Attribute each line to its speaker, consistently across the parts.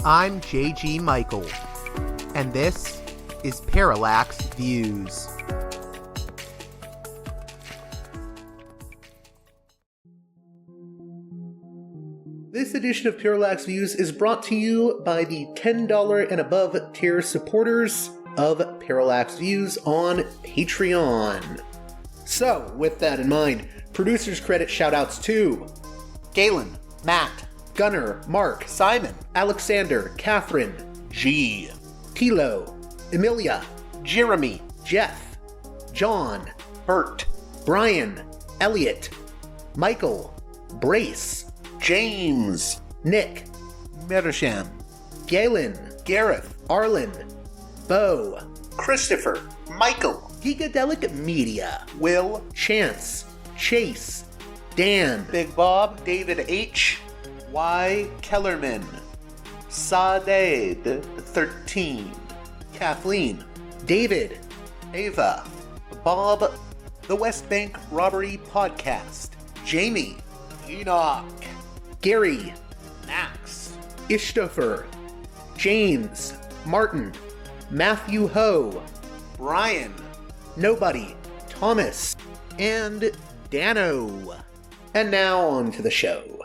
Speaker 1: I'm J.G. Michael, and this is Parallax Views. This edition of Parallax Views is brought to you by the $10 and above tier supporters of Parallax Views on Patreon. So, with that in mind, producers credit shoutouts to Galen, Matt, Gunnar, Mark, Simon, Alexander, Catherine, G, Tilo, Emilia, Jeremy, Jeff, John, Bert, Brian, Elliot, Michael, Brace, James, Nick, Mersham, Galen, Gareth, Arlen, Bo, Christopher, Michael, Gigadelic Media, Will, Chance, Chase, Dan, Big Bob, David H, Y. Kellerman, Sadeed 13, Kathleen, David, Ava, Bob, The West Bank Robbery Podcast, Jamie, Enoch, Gary, Max, Ishtofer, James, Martin, Matthew Ho, Brian, Nobody, Thomas, and Dano. And now on to the show.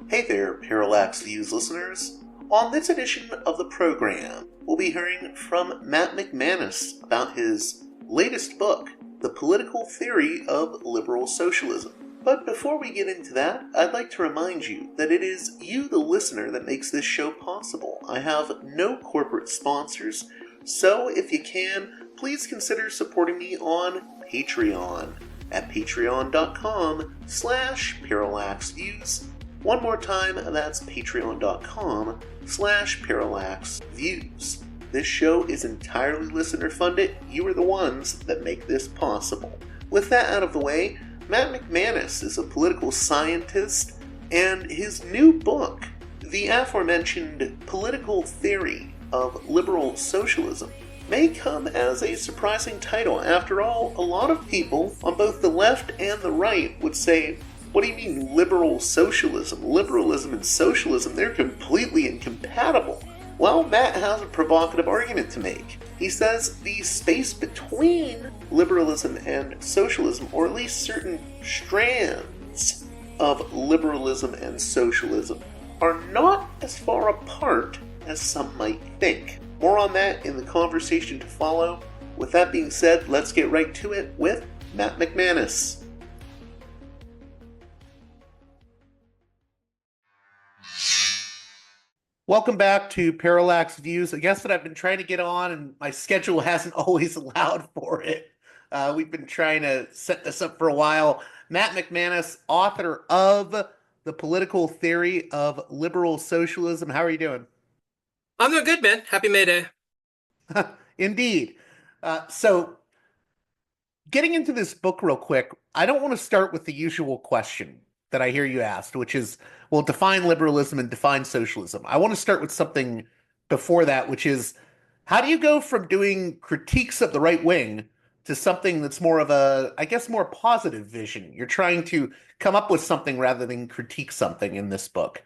Speaker 1: Hey there, Parallax Views listeners. On this edition of the program, we'll be hearing from Matt McManus about his latest book, The Political Theory of Liberal Socialism. But before we get into that, I'd like to remind you that it is you, the listener, that makes this show possible. I have no corporate sponsors, so if you can, please consider supporting me on Patreon at patreon.com/parallaxviews. One more time, that's patreon.com/parallaxviews. This show is entirely listener funded. You are the ones that make this possible. With that out of the way, Matt McManus is a political scientist, and his new book, the aforementioned Political Theory of Liberal Socialism, may come as a surprising title. After all, a lot of people on both the left and the right would say, what do you mean liberal socialism? Liberalism and socialism, they're completely incompatible. Well, Matt has a provocative argument to make. He says the space between liberalism and socialism, or at least certain strands of liberalism and socialism, are not as far apart as some might think. More on that in the conversation to follow. With that being said, let's get right to it with Matt McManus. Welcome back to Parallax Views. A guest that I've been trying to get on, and my schedule hasn't always allowed for it. We've been trying to set this up for a while. Matt McManus, author of The Political Theory of Liberal Socialism. How are you doing?
Speaker 2: I'm doing good, man. Happy May Day.
Speaker 1: Indeed. So, getting into this book real quick, I don't want to start with the usual question that I hear you asked, which is, well, define liberalism and define socialism. I want to start with something before that, which is, how do you go from doing critiques of the right wing to something that's more of a, I guess, more positive vision? You're trying to come up with something rather than critique something in this book.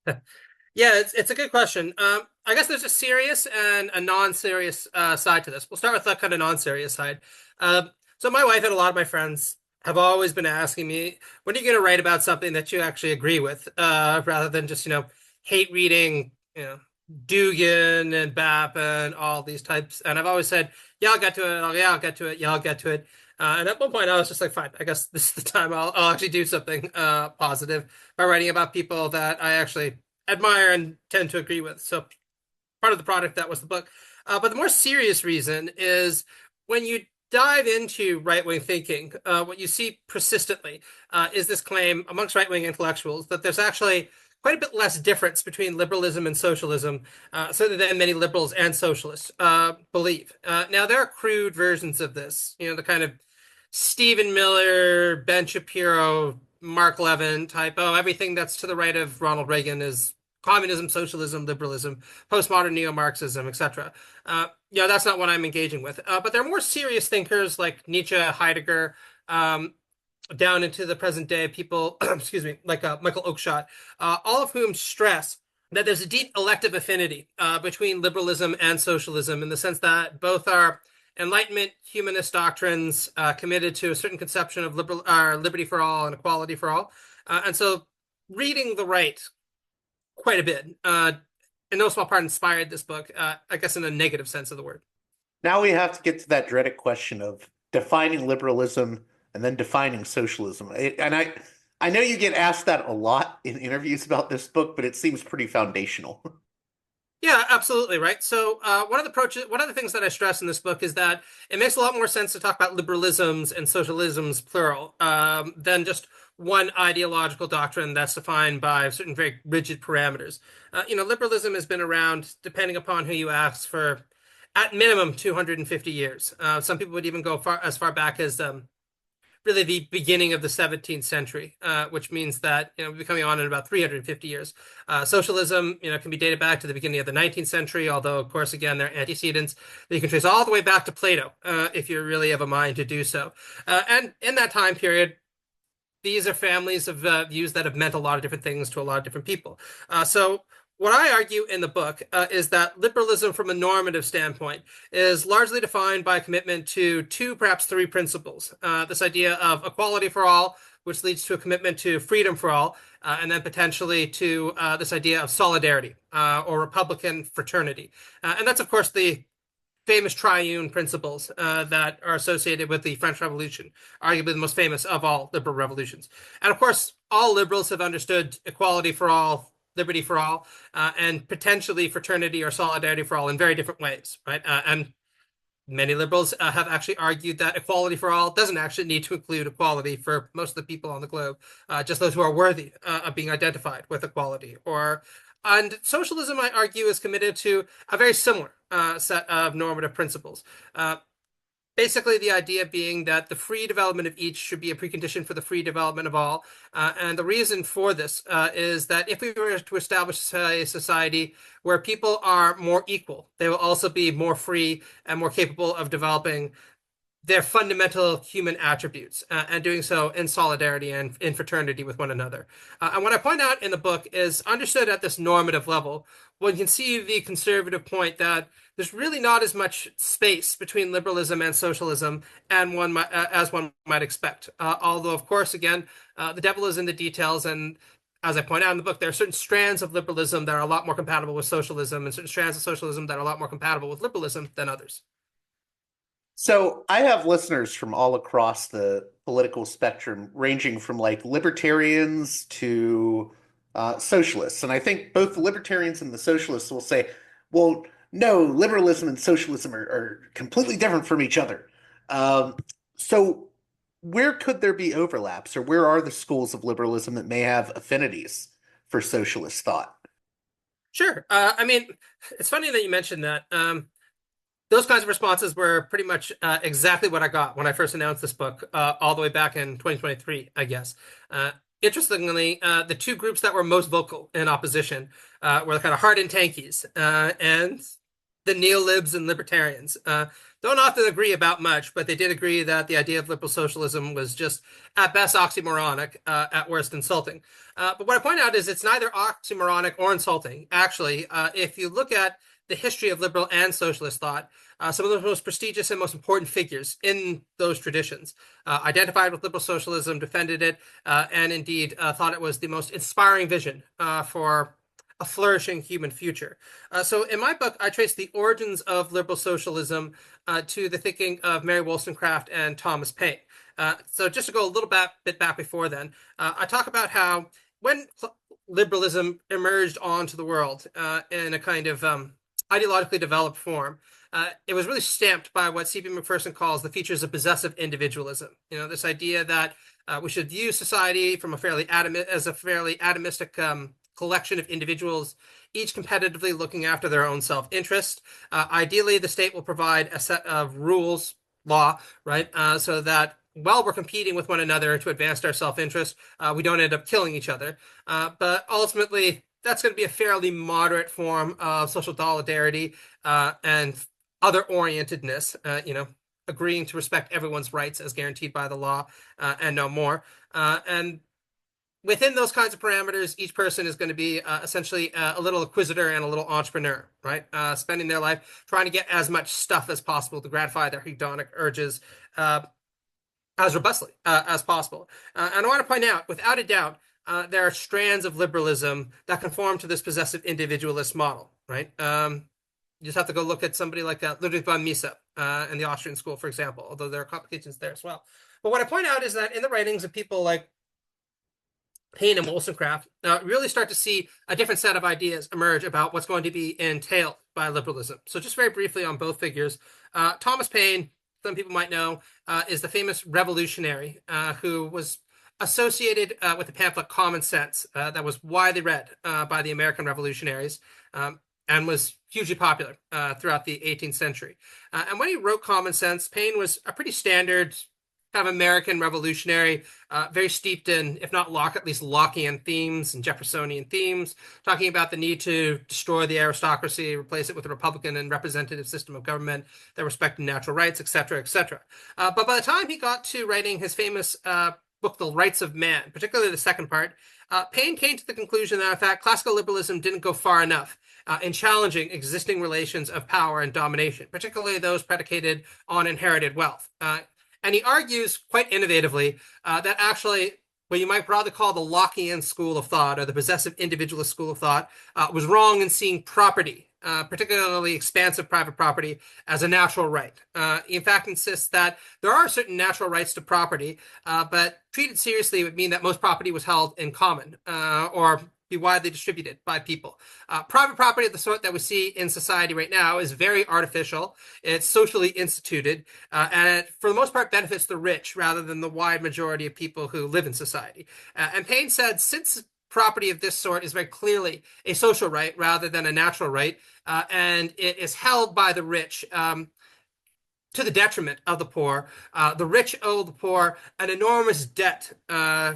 Speaker 2: Yeah, it's a good question. I guess there's a serious and a non-serious side to this. We'll start with the kind of non-serious side. So my wife and a lot of my friends have always been asking me, when are you going to write about something that you actually agree with, rather than just, hate reading, Dugin and Bap and all these types. And I've always said, yeah, I'll get to it. I'll get to it. Yeah, I'll get to it. And at one point I was just like, fine, I guess this is the time I'll actually do something positive by writing about people that I actually admire and tend to agree with. So part of the product, that was the book. But the more serious reason is when you dive into right-wing thinking, what you see persistently is this claim amongst right-wing intellectuals that there's actually quite a bit less difference between liberalism and socialism, certainly than many liberals and socialists believe. Now, there are crude versions of this, the kind of Stephen Miller, Ben Shapiro, Mark Levin type, everything that's to the right of Ronald Reagan is communism, socialism, liberalism, postmodern neo-Marxism, etc. That's not what I'm engaging with. But there are more serious thinkers like Nietzsche, Heidegger, down into the present day people, excuse me, like Michael Oakeshott, all of whom stress that there's a deep elective affinity between liberalism and socialism in the sense that both are Enlightenment humanist doctrines committed to a certain conception of liberty for all and equality for all. And so reading the right quite a bit, in no small part, inspired this book, I guess in a negative sense of the word.
Speaker 1: Now we have to get to that dreaded question of defining liberalism and then defining socialism. I know you get asked that a lot in interviews about this book, but it seems pretty foundational.
Speaker 2: Yeah, absolutely, right. So one of the things that I stress in this book is that it makes a lot more sense to talk about liberalisms and socialisms, plural, than just one ideological doctrine that's defined by certain very rigid parameters. Liberalism has been around, depending upon who you ask, for at minimum 250 years. Some people would even go as far back as really the beginning of the 17th century, which means that we're coming on in about 350 years. Socialism, can be dated back to the beginning of the 19th century, although, of course, again, there are antecedents that you can trace all the way back to Plato, if you really have a mind to do so. And in that time period, these are families of views that have meant a lot of different things to a lot of different people. So what I argue in the book is that liberalism from a normative standpoint is largely defined by a commitment to two, perhaps three principles. This idea of equality for all, which leads to a commitment to freedom for all, and then potentially to this idea of solidarity or Republican fraternity. And that's, of course, the famous triune principles that are associated with the French Revolution, arguably the most famous of all liberal revolutions. And of course, all liberals have understood equality for all, liberty for all, and potentially fraternity or solidarity for all in very different ways, right? And many liberals have actually argued that equality for all doesn't actually need to include equality for most of the people on the globe, just those who are worthy of being identified with equality. And socialism, I argue, is committed to a very similar set of normative principles. Basically, the idea being that the free development of each should be a precondition for the free development of all. And the reason for this is that if we were to establish a society where people are more equal, they will also be more free and more capable of developing their fundamental human attributes and doing so in solidarity and in fraternity with one another. And what I point out in the book is understood at this normative level, one can see the conservative point that there's really not as much space between liberalism and socialism and as one might expect. Although, of course, again, the devil is in the details. And as I point out in the book, there are certain strands of liberalism that are a lot more compatible with socialism and certain strands of socialism that are a lot more compatible with liberalism than others.
Speaker 1: So I have listeners from all across the political spectrum, ranging from like libertarians to socialists. And I think both the libertarians and the socialists will say, well, no, liberalism and socialism are completely different from each other. So where could there be overlaps, or where are the schools of liberalism that may have affinities for socialist thought?
Speaker 2: Sure. I mean, it's funny that you mentioned that. Those kinds of responses were pretty much exactly what I got when I first announced this book, all the way back in 2023, I guess. Interestingly, the two groups that were most vocal in opposition were the kind of hard and tankies and the neolibs and libertarians. Don't often agree about much, but they did agree that the idea of liberal socialism was just, at best, oxymoronic, at worst, insulting. But what I point out is it's neither oxymoronic or insulting. Actually, if you look at the history of liberal and socialist thought, some of the most prestigious and most important figures in those traditions identified with liberal socialism, defended it, and indeed thought it was the most inspiring vision for a flourishing human future. So in my book, I trace the origins of liberal socialism to the thinking of Mary Wollstonecraft and Thomas Paine. So just to go a little bit back before then, I talk about how when liberalism emerged onto the world in a kind of ideologically developed form, it was really stamped by what C.B. Macpherson calls the features of possessive individualism. This idea that we should view society from a fairly atomistic collection of individuals, each competitively looking after their own self-interest. Ideally, the state will provide a set of rules, law, right, so that while we're competing with one another to advance our self-interest, we don't end up killing each other. But ultimately, that's going to be a fairly moderate form of social solidarity and other orientedness, agreeing to respect everyone's rights as guaranteed by the law and no more. And within those kinds of parameters, each person is going to be essentially a little inquisitor and a little entrepreneur, right? Spending their life trying to get as much stuff as possible to gratify their hedonic urges as robustly as possible. And I want to point out, without a doubt, there are strands of liberalism that conform to this possessive individualist model, right? You just have to go look at somebody like Ludwig von Mises in the Austrian school, for example, although there are complications there as well. But what I point out is that in the writings of people like Paine and Wollstonecraft, really start to see a different set of ideas emerge about what's going to be entailed by liberalism. So just very briefly on both figures, Thomas Paine, some people might know, is the famous revolutionary who was associated with the pamphlet Common Sense that was widely read by the American revolutionaries and was hugely popular throughout the 18th century. And when he wrote Common Sense, Paine was a pretty standard kind of American revolutionary, very steeped in, if not Locke, at least Lockean themes and Jeffersonian themes, talking about the need to destroy the aristocracy, replace it with a Republican and representative system of government that respected natural rights, et cetera, et cetera. But by the time he got to writing his famous book, The Rights of Man, particularly the second part, Paine came to the conclusion that, in fact, classical liberalism didn't go far enough in challenging existing relations of power and domination, particularly those predicated on inherited wealth. And he argues quite innovatively that actually what you might broadly call the Lockean school of thought, or the possessive individualist school of thought, was wrong in seeing property, particularly expansive private property, as a natural right. He in fact insists that there are certain natural rights to property, but treated seriously would mean that most property was held in common or be widely distributed by people. Private property of the sort that we see in society right now is very artificial. It's socially instituted, and it, for the most part, benefits the rich rather than the wide majority of people who live in society. And Paine said, since property of this sort is very clearly a social right rather than a natural right, and it is held by the rich to the detriment of the poor. The rich owe the poor an enormous debt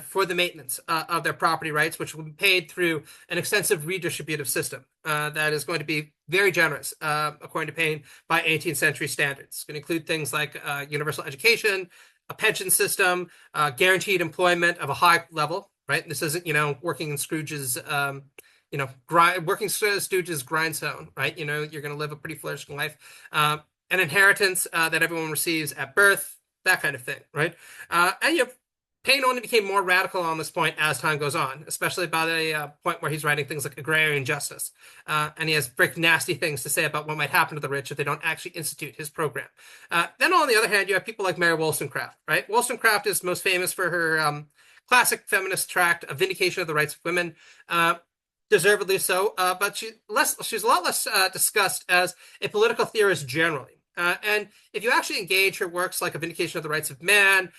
Speaker 2: for the maintenance of their property rights, which will be paid through an extensive redistributive system that is going to be very generous, according to Paine, by 18th century standards. It's going to include things like universal education, a pension system, guaranteed employment of a high level, right? This isn't, working in Scrooge's working Stooge's grindstone, right? You're going to live a pretty flourishing life. An inheritance that everyone receives at birth, that kind of thing, right? And Paine only became more radical on this point as time goes on, especially by the point where he's writing things like agrarian justice. And he has very nasty things to say about what might happen to the rich if they don't actually institute his program. Then on the other hand, you have people like Mary Wollstonecraft, right? Wollstonecraft is most famous for her classic feminist tract, A Vindication of the Rights of Women. Deservedly so, but she's a lot less discussed as a political theorist generally. And if you actually engage her works like A Vindication of the Rights of Man,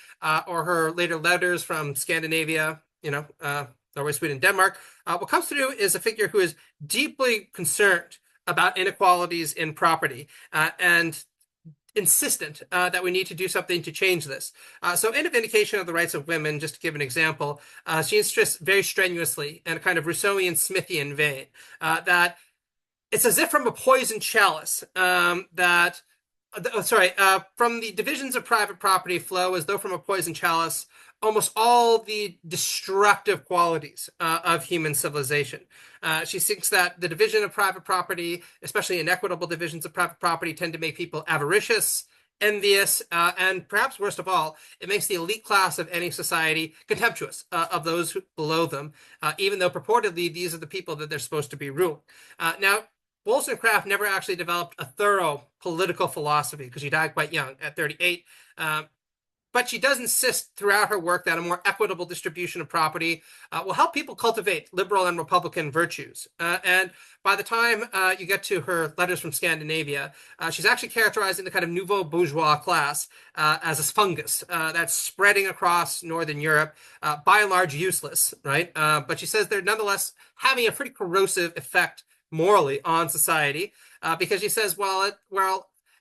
Speaker 2: or her later letters from Scandinavia, Norway, Sweden, Denmark, what comes through is a figure who is deeply concerned about inequalities in property and insistent that we need to do something to change this. So in A Vindication of the Rights of Women, just to give an example, she insists very strenuously in a kind of Rousseauian Smithian vein that it's as if from a poisoned chalice from the divisions of private property flow as though from a poisoned chalice almost all the destructive qualities of human civilization. She thinks that the division of private property, especially inequitable divisions of private property, tend to make people avaricious, envious, and perhaps worst of all, it makes the elite class of any society contemptuous of those below them, even though purportedly these are the people that they're supposed to be ruling. Now, Wollstonecraft never actually developed a thorough political philosophy because she died quite young at 38. But she does insist throughout her work that a more equitable distribution of property will help people cultivate liberal and Republican virtues. And by the time you get to her letters from Scandinavia, she's actually characterizing the kind of nouveau bourgeois class as a fungus that's spreading across Northern Europe, by and large useless, right? But she says they're nonetheless having a pretty corrosive effect morally on society, because she says,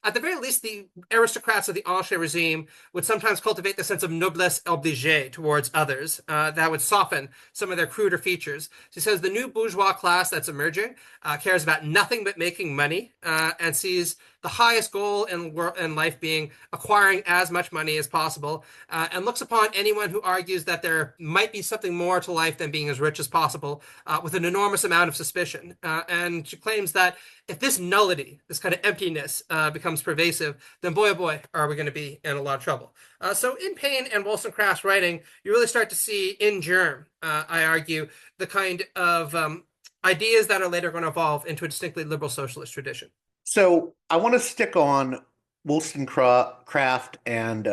Speaker 2: at the very least, the aristocrats of the Ancien regime would sometimes cultivate the sense of noblesse obligée towards others that would soften some of their cruder features. She says the new bourgeois class that's emerging cares about nothing but making money and sees the highest goal in life being acquiring as much money as possible, and looks upon anyone who argues that there might be something more to life than being as rich as possible with an enormous amount of suspicion. And she claims that if this nullity, this kind of emptiness, becomes pervasive, then boy, oh boy, are we going to be in a lot of trouble. So in Paine and Wollstonecraft's writing, you really start to see in germ, I argue, the kind of ideas that are later going to evolve into a distinctly liberal socialist tradition.
Speaker 1: So I want to stick on Wollstonecraft and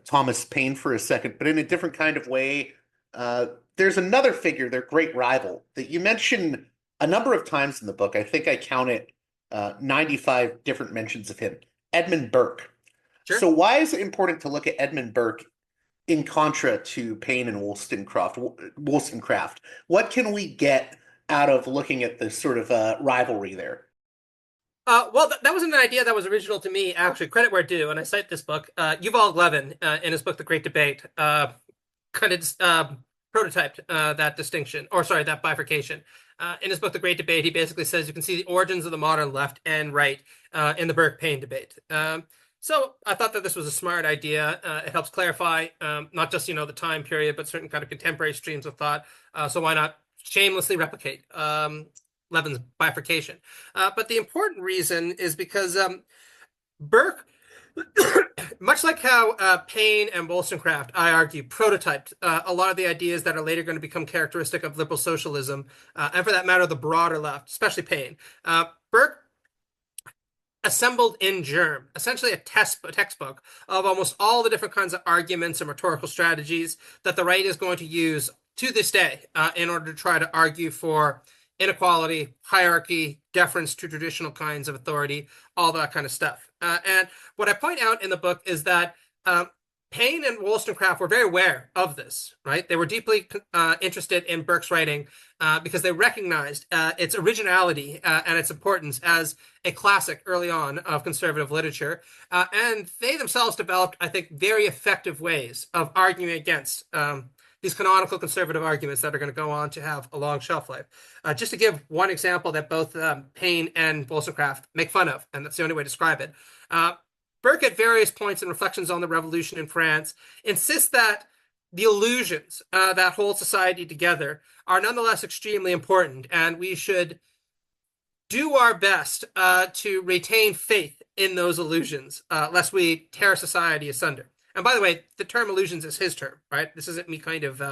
Speaker 1: Thomas Paine for a second, but in a different kind of way. There's another figure, their great rival, that you mention a number of times in the book. I think I counted 95 different mentions of him, Edmund Burke.
Speaker 2: Sure.
Speaker 1: So why is it important to look at Edmund Burke in contra to Paine and Wollstonecraft? What can we get out of looking at this sort of rivalry there?
Speaker 2: Well, that wasn't an idea that was original to me, actually. Credit where due, and I cite this book. Yuval Levin, in his book, The Great Debate, kind of prototyped that distinction, or sorry, that bifurcation. In his book, The Great Debate, he basically says you can see the origins of the modern left and right in the Burke-Paine debate. So I thought that this was a smart idea. It helps clarify not just, the time period, but certain kind of contemporary streams of thought. So why not shamelessly replicate Levin's bifurcation? But the important reason is because Burke, much like how Paine and Wollstonecraft, I argue, prototyped a lot of the ideas that are later going to become characteristic of liberal socialism, and for that matter, the broader left, especially Paine. Burke assembled in germ, essentially a textbook of almost all the different kinds of arguments and rhetorical strategies that the right is going to use to this day in order to try to argue for inequality, hierarchy, deference to traditional kinds of authority, all that kind of stuff. And what I point out in the book is that Paine and Wollstonecraft were very aware of this, right? They were deeply interested in Burke's writing because they recognized its originality and its importance as a classic early on of conservative literature. And they themselves developed, I think, very effective ways of arguing against these canonical conservative arguments that are going to go on to have a long shelf life. Just to give one example that both Paine and Wollstonecraft make fun of, and that's the only way to describe it. Burke, at various points in Reflections on the Revolution in France, insists that the illusions that hold society together are nonetheless extremely important, and we should do our best to retain faith in those illusions, lest we tear society asunder. And by the way, the term illusions is his term, right? This isn't me kind of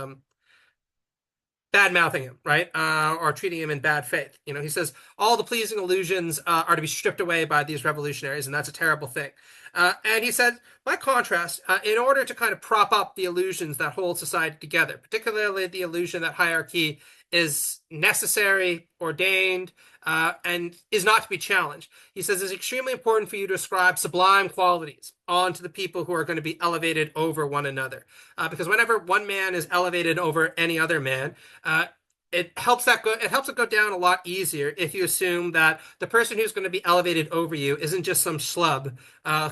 Speaker 2: bad-mouthing him, right? Or treating him in bad faith. He says all the pleasing illusions are to be stripped away by these revolutionaries, and that's a terrible thing. And he said, by contrast, in order to kind of prop up the illusions that hold society together, particularly the illusion that hierarchy is necessary, ordained, and is not to be challenged, he says it's extremely important for you to ascribe sublime qualities onto the people who are going to be elevated over one another. Because whenever one man is elevated over any other man, it helps it go down a lot easier if you assume that the person who's going to be elevated over you isn't just some schlub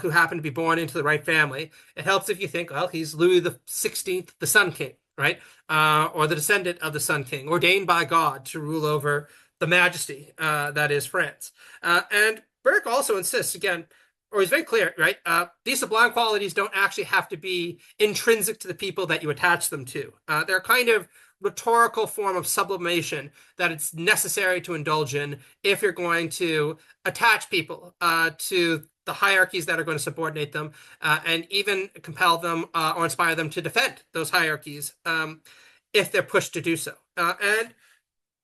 Speaker 2: who happened to be born into the right family. It helps if you think, well, he's Louis the 16th, the Sun King, right? Or the descendant of the Sun King, ordained by God to rule over the majesty that is France. And Burke also insists, again, or he's very clear, right? These sublime qualities don't actually have to be intrinsic to the people that you attach them to. They're kind of rhetorical form of sublimation that it's necessary to indulge in if you're going to attach people to the hierarchies that are going to subordinate them and even compel them or inspire them to defend those hierarchies if they're pushed to do so. And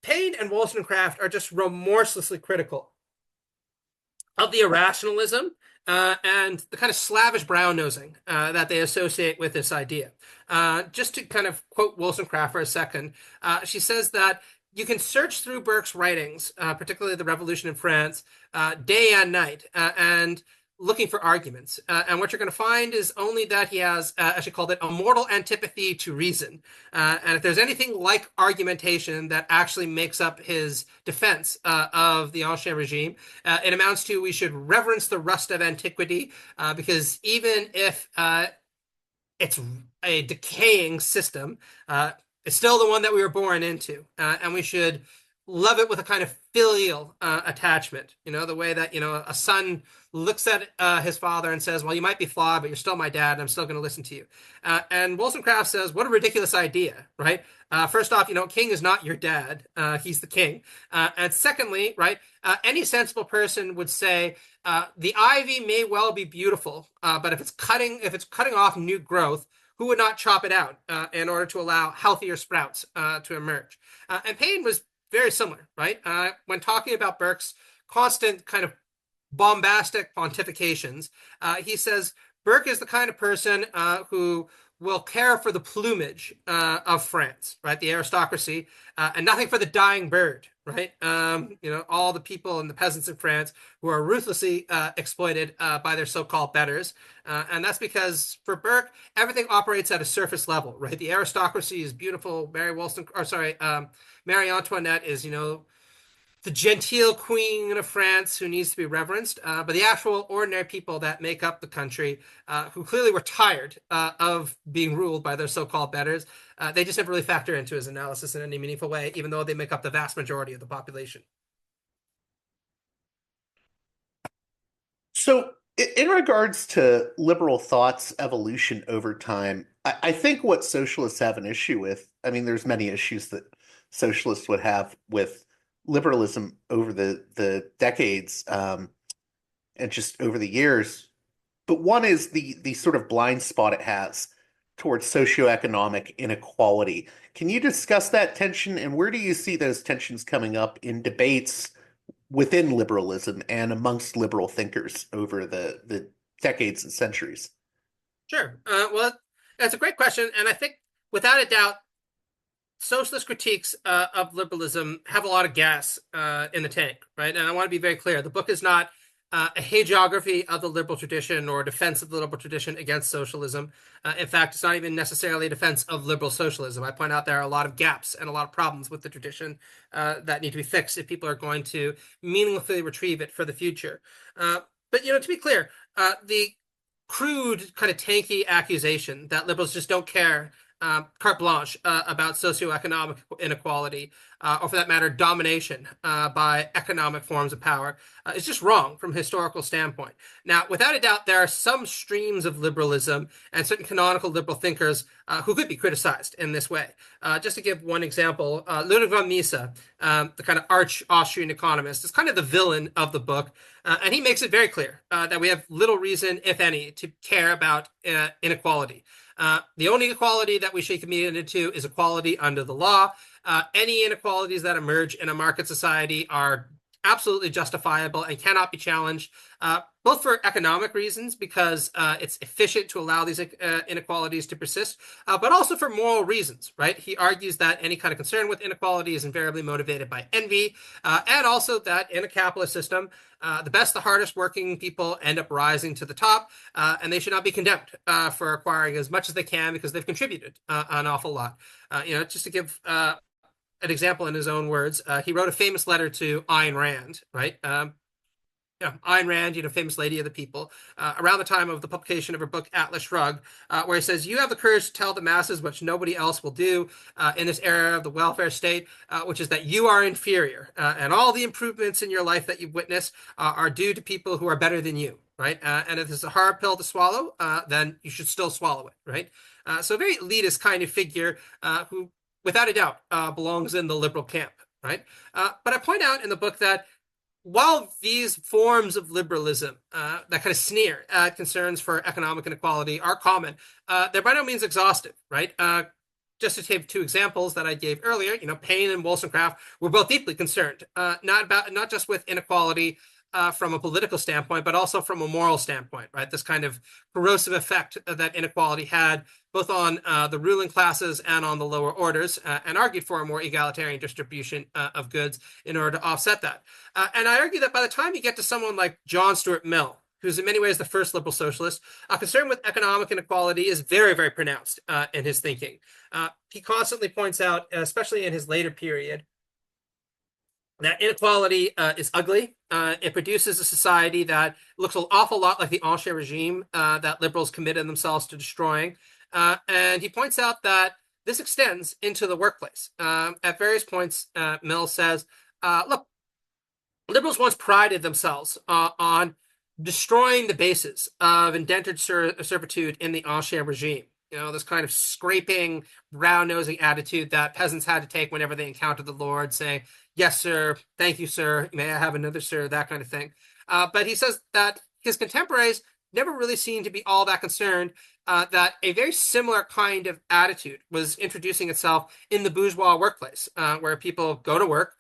Speaker 2: Paine and Wollstonecraft are just remorselessly critical of the irrationalism and the kind of slavish brown-nosing that they associate with this idea. Just to kind of quote Wollstonecraft for a second, she says that you can search through Burke's writings, particularly The Revolution in France, day and night, and looking for arguments. And what you're going to find is only that he has, as she called it, a mortal antipathy to reason. And if there's anything like argumentation that actually makes up his defense of the Ancien regime, it amounts to we should reverence the rust of antiquity, because even if it's a decaying system, it's still the one that we were born into. And we should love it with a kind of filial attachment. The way that a son looks at his father and says, "Well, you might be flawed, but you're still my dad, and I'm still going to listen to you." And Wollstonecraft says, "What a ridiculous idea, right? First off, king is not your dad; he's the king. And secondly, right, any sensible person would say the ivy may well be beautiful, but if it's cutting off new growth, who would not chop it out in order to allow healthier sprouts to emerge?" And Paine was very similar, right? When talking about Burke's constant kind of bombastic pontifications, he says Burke is the kind of person who will care for the plumage of France, right? The aristocracy, and nothing for the dying bird, right? All the people and the peasants in France who are ruthlessly exploited by their so-called betters. And that's because for Burke, everything operates at a surface level, right? The aristocracy is beautiful. Marie Antoinette is, the genteel queen of France who needs to be reverenced, but the actual ordinary people that make up the country, who clearly were tired of being ruled by their so-called betters, they just never really factor into his analysis in any meaningful way, even though they make up the vast majority of the population.
Speaker 1: So, in regards to liberal thought's evolution over time, I think what socialists have an issue with, I mean, there's many issues that socialists would have with liberalism over the decades and just over the years. But one is the sort of blind spot it has towards socioeconomic inequality. Can you discuss that tension, and where do you see those tensions coming up in debates within liberalism and amongst liberal thinkers over the decades and centuries?
Speaker 2: Sure. Well, that's a great question. And I think, without a doubt, socialist critiques of liberalism have a lot of gas in the tank, right? And I want to be very clear. The book is not a hagiography of the liberal tradition or a defense of the liberal tradition against socialism. In fact, it's not even necessarily a defense of liberal socialism. I point out there are a lot of gaps and a lot of problems with the tradition that need to be fixed if people are going to meaningfully retrieve it for the future. But, to be clear, the crude kind of tanky accusation that liberals just don't care carte blanche about socioeconomic inequality, or for that matter, domination by economic forms of power, is just wrong from a historical standpoint. Now, without a doubt, there are some streams of liberalism and certain canonical liberal thinkers who could be criticized in this way. Just to give one example, Ludwig von Mises, the kind of arch Austrian economist, is kind of the villain of the book, and he makes it very clear that we have little reason, if any, to care about inequality. The only equality that we should be committed to is equality under the law. Any inequalities that emerge in a market society are absolutely justifiable and cannot be challenged, both for economic reasons, because it's efficient to allow these inequalities to persist, but also for moral reasons, right? He argues that any kind of concern with inequality is invariably motivated by envy, and also that in a capitalist system, the best, the hardest working people end up rising to the top, and they should not be condemned for acquiring as much as they can because they've contributed an awful lot. Just to give an example in his own words, he wrote a famous letter to Ayn Rand, right? Ayn Rand, famous lady of the people, around the time of the publication of her book Atlas Shrugged, where he says, "You have the courage to tell the masses what nobody else will do in this era of the welfare state, which is that you are inferior, and all the improvements in your life that you've witnessed are due to people who are better than you, right? And if it's a hard pill to swallow, then you should still swallow it, right?" So a very elitist kind of figure who, without a doubt, belongs in the liberal camp, right? But I point out in the book that while these forms of liberalism that kind of sneer at concerns for economic inequality are common, they're by no means exhaustive, right? Just to take two examples that I gave earlier, Paine and Wollstonecraft were both deeply concerned, not just with inequality from a political standpoint, but also from a moral standpoint, right? This kind of corrosive effect that inequality had both on the ruling classes and on the lower orders, and argued for a more egalitarian distribution of goods in order to offset that. And I argue that by the time you get to someone like John Stuart Mill, who's in many ways the first liberal socialist, concern with economic inequality is very, very pronounced in his thinking. He constantly points out, especially in his later period, that inequality is ugly. It produces a society that looks an awful lot like the Ancien regime that liberals committed themselves to destroying. And he points out that this extends into the workplace. At various points, Mill says, look, liberals once prided themselves on destroying the basis of indentured servitude in the ancien regime. This kind of scraping, brown-nosing attitude that peasants had to take whenever they encountered the Lord, saying, yes, sir, thank you, sir, may I have another, sir, that kind of thing. But he says that his contemporaries never really seemed to be all that concerned that a very similar kind of attitude was introducing itself in the bourgeois workplace, where people go to work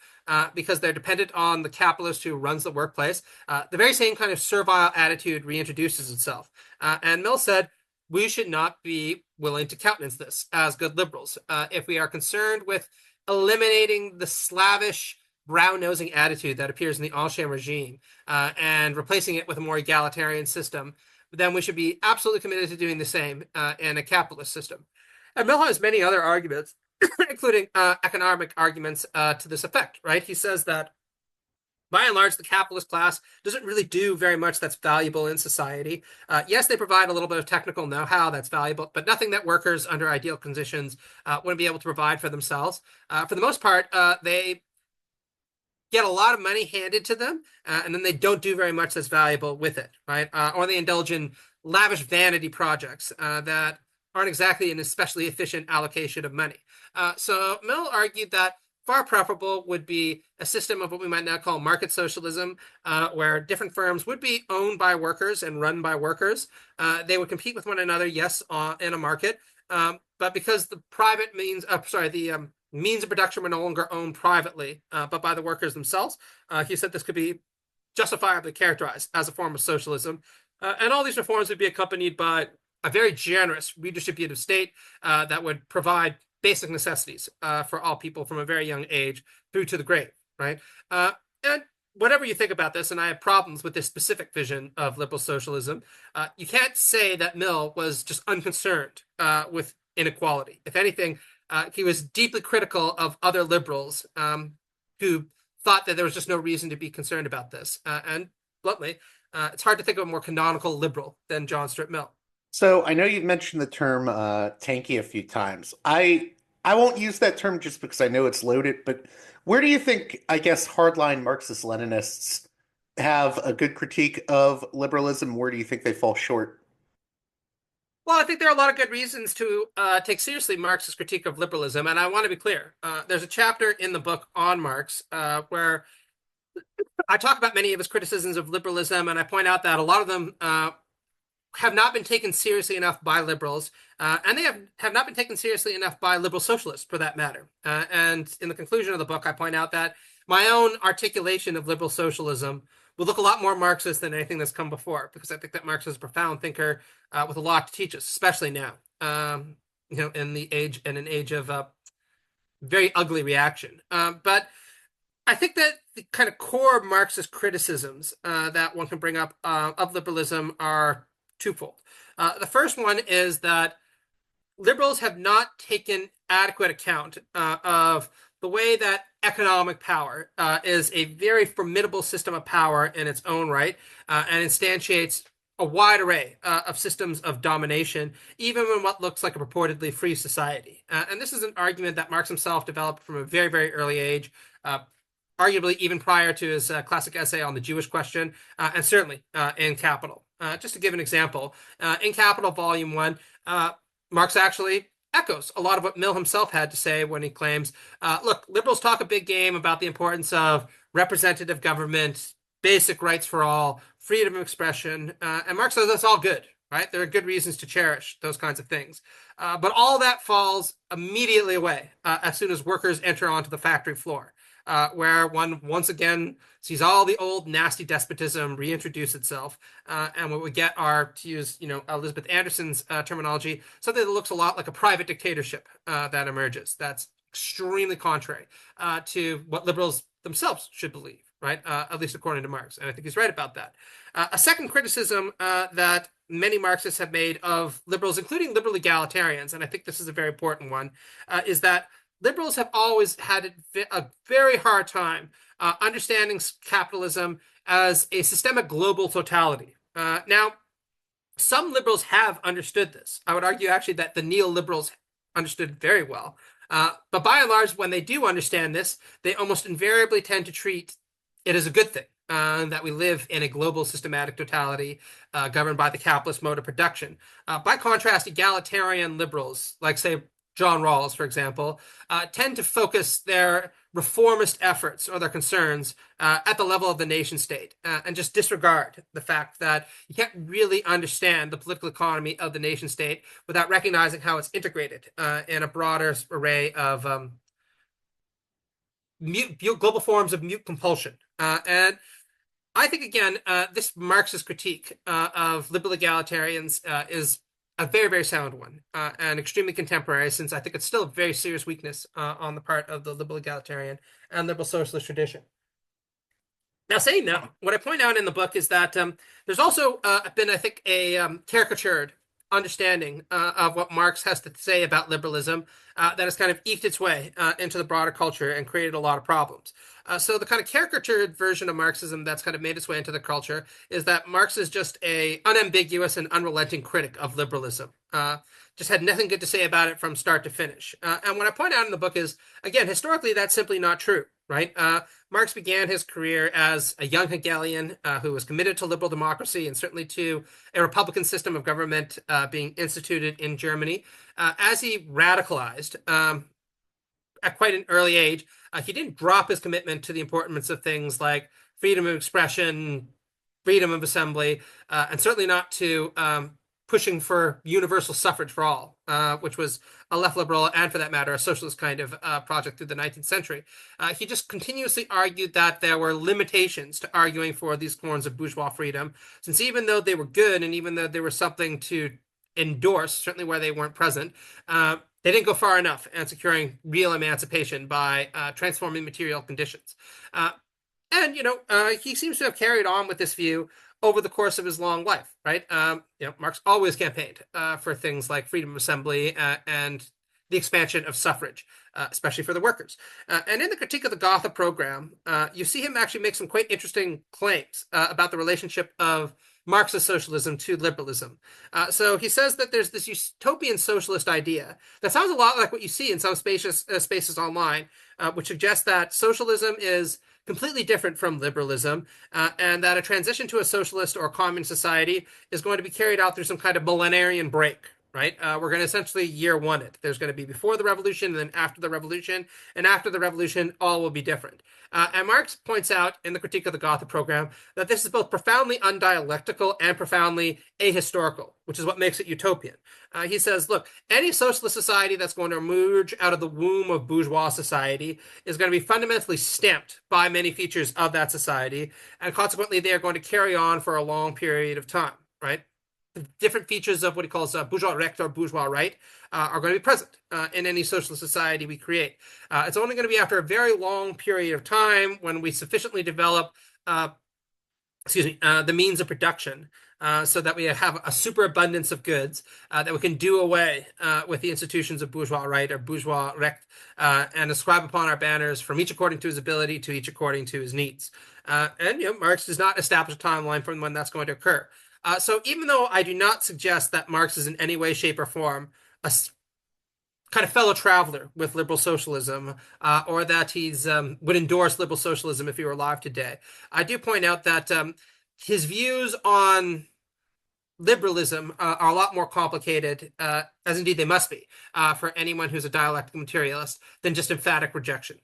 Speaker 2: because they're dependent on the capitalist who runs the workplace. The very same kind of servile attitude reintroduces itself. And Mill said, we should not be willing to countenance this as good liberals. If we are concerned with eliminating the slavish, brown-nosing attitude that appears in the ancien regime and replacing it with a more egalitarian system, then we should be absolutely committed to doing the same in a capitalist system. And Mill has many other arguments, including economic arguments to this effect, right? He says that by and large, the capitalist class doesn't really do very much that's valuable in society. Yes, they provide a little bit of technical know-how that's valuable, but nothing that workers under ideal conditions wouldn't be able to provide for themselves. For the most part, they get a lot of money handed to them, and then they don't do very much that's valuable with it, right? Or they indulge in lavish vanity projects that aren't exactly an especially efficient allocation of money. So Mill argued that far preferable would be a system of what we might now call market socialism, where different firms would be owned by workers and run by workers. They would compete with one another, yes, in a market, but because the means of production were no longer owned privately, but by the workers themselves, he said this could be justifiably characterized as a form of socialism. And all these reforms would be accompanied by a very generous redistributive state that would provide basic necessities for all people from a very young age through to the grave, right? And whatever you think about this, and I have problems with this specific vision of liberal socialism, you can't say that Mill was just unconcerned with inequality. If anything, he was deeply critical of other liberals who thought that there was just no reason to be concerned about this. And bluntly, it's hard to think of a more canonical liberal than John Stuart Mill.
Speaker 1: So I know you've mentioned the term tanky a few times. I won't use that term just because I know it's loaded, but where do you think, I guess, hardline Marxist-Leninists have a good critique of liberalism? Where do you think they fall short?
Speaker 2: Well, I think there are a lot of good reasons to take seriously Marx's critique of liberalism, and I want to be clear. There's a chapter in the book on Marx where I talk about many of his criticisms of liberalism, and I point out that a lot of them have not been taken seriously enough by liberals, and they have not been taken seriously enough by liberal socialists, for that matter. And in the conclusion of the book, I point out that my own articulation of liberal socialism will look a lot more Marxist than anything that's come before, because I think that Marx is a profound thinker with a lot to teach us, especially now, in an age of very ugly reaction. But I think that the kind of core Marxist criticisms that one can bring up of liberalism are twofold. The first one is that liberals have not taken adequate account of the way that economic power is a very formidable system of power in its own right and instantiates a wide array of systems of domination, even in what looks like a purportedly free society. And this is an argument that Marx himself developed from a very, very early age, arguably even prior to his classic essay on the Jewish question, and certainly in Capital. Just to give an example, in Capital Volume 1, Marx actually echoes a lot of what Mill himself had to say when he claims, look, liberals talk a big game about the importance of representative government, basic rights for all, freedom of expression, and Marx says that's all good, right? There are good reasons to cherish those kinds of things. But all that falls immediately away as soon as workers enter onto the factory floor. Where one once again sees all the old nasty despotism reintroduce itself, and what we get are, to use Elizabeth Anderson's terminology, something that looks a lot like a private dictatorship that emerges. That's extremely contrary to what liberals themselves should believe, right? At least according to Marx, and I think he's right about that. A second criticism that many Marxists have made of liberals, including liberal egalitarians, and I think this is a very important one, is that liberals have always had a very hard time understanding capitalism as a systemic global totality. Now, some liberals have understood this. I would argue actually that the neoliberals understood very well. But by and large, when they do understand this, they almost invariably tend to treat it as a good thing. That we live in a global systematic totality governed by the capitalist mode of production. By contrast, egalitarian liberals, like, say, John Rawls, for example, tend to focus their reformist efforts or their concerns at the level of the nation state and just disregard the fact that you can't really understand the political economy of the nation state without recognizing how it's integrated in a broader array of global forms of mute compulsion. And I think, again, this Marxist critique of liberal egalitarians is a very, very sound one and extremely contemporary, since I think it's still a very serious weakness on the part of the liberal egalitarian and liberal socialist tradition. Now, saying that, what I point out in the book is that there's also been, I think, a caricatured understanding of what Marx has to say about liberalism that has kind of eked its way into the broader culture and created a lot of problems. So the kind of caricatured version of Marxism that's kind of made its way into the culture is that Marx is just a unambiguous and unrelenting critic of liberalism. Just had nothing good to say about it from start to finish. And what I point out in the book is, again, historically, that's simply not true, right? Marx began his career as a young Hegelian who was committed to liberal democracy and certainly to a republican system of government being instituted in Germany. As he radicalized at quite an early age, he didn't drop his commitment to the importance of things like freedom of expression, freedom of assembly, and certainly not to pushing for universal suffrage for all, which was a left liberal and, for that matter, a socialist kind of project through the 19th century. He just continuously argued that there were limitations to arguing for these forms of bourgeois freedom, since even though they were good and even though they were something to endorse, certainly where they weren't present, they didn't go far enough in securing real emancipation by transforming material conditions. And, he seems to have carried on with this view over the course of his long life, right? Marx always campaigned for things like freedom of assembly and the expansion of suffrage, especially for the workers. And in the Critique of the Gotha program, you see him actually make some quite interesting claims about the relationship of Marxist socialism to liberalism. So he says that there's this utopian socialist idea that sounds a lot like what you see in some spaces online, which suggests that socialism is completely different from liberalism, and that a transition to a socialist or communist society is going to be carried out through some kind of millenarian break, right? We're going to essentially year one it. There's going to be before the revolution and then after the revolution, and after the revolution, all will be different. And Marx points out in the Critique of the Gotha program that this is both profoundly undialectical and profoundly ahistorical, which is what makes it utopian. He says, look, any socialist society that's going to emerge out of the womb of bourgeois society is going to be fundamentally stamped by many features of that society, and consequently, they are going to carry on for a long period of time, right? The different features of what he calls bourgeois recht or bourgeois right are going to be present in any socialist society we create. It's only going to be after a very long period of time when we sufficiently develop the means of production so that we have a superabundance of goods that we can do away with the institutions of bourgeois right or bourgeois recht and ascribe upon our banners from each according to his ability to each according to his needs. And Marx does not establish a timeline from when that's going to occur. So even though I do not suggest that Marx is in any way, shape, or form a kind of fellow traveler with liberal socialism, or that he's would endorse liberal socialism if he were alive today, I do point out that his views on liberalism are a lot more complicated, as indeed they must be, for anyone who's a dialectical materialist, than just emphatic rejection.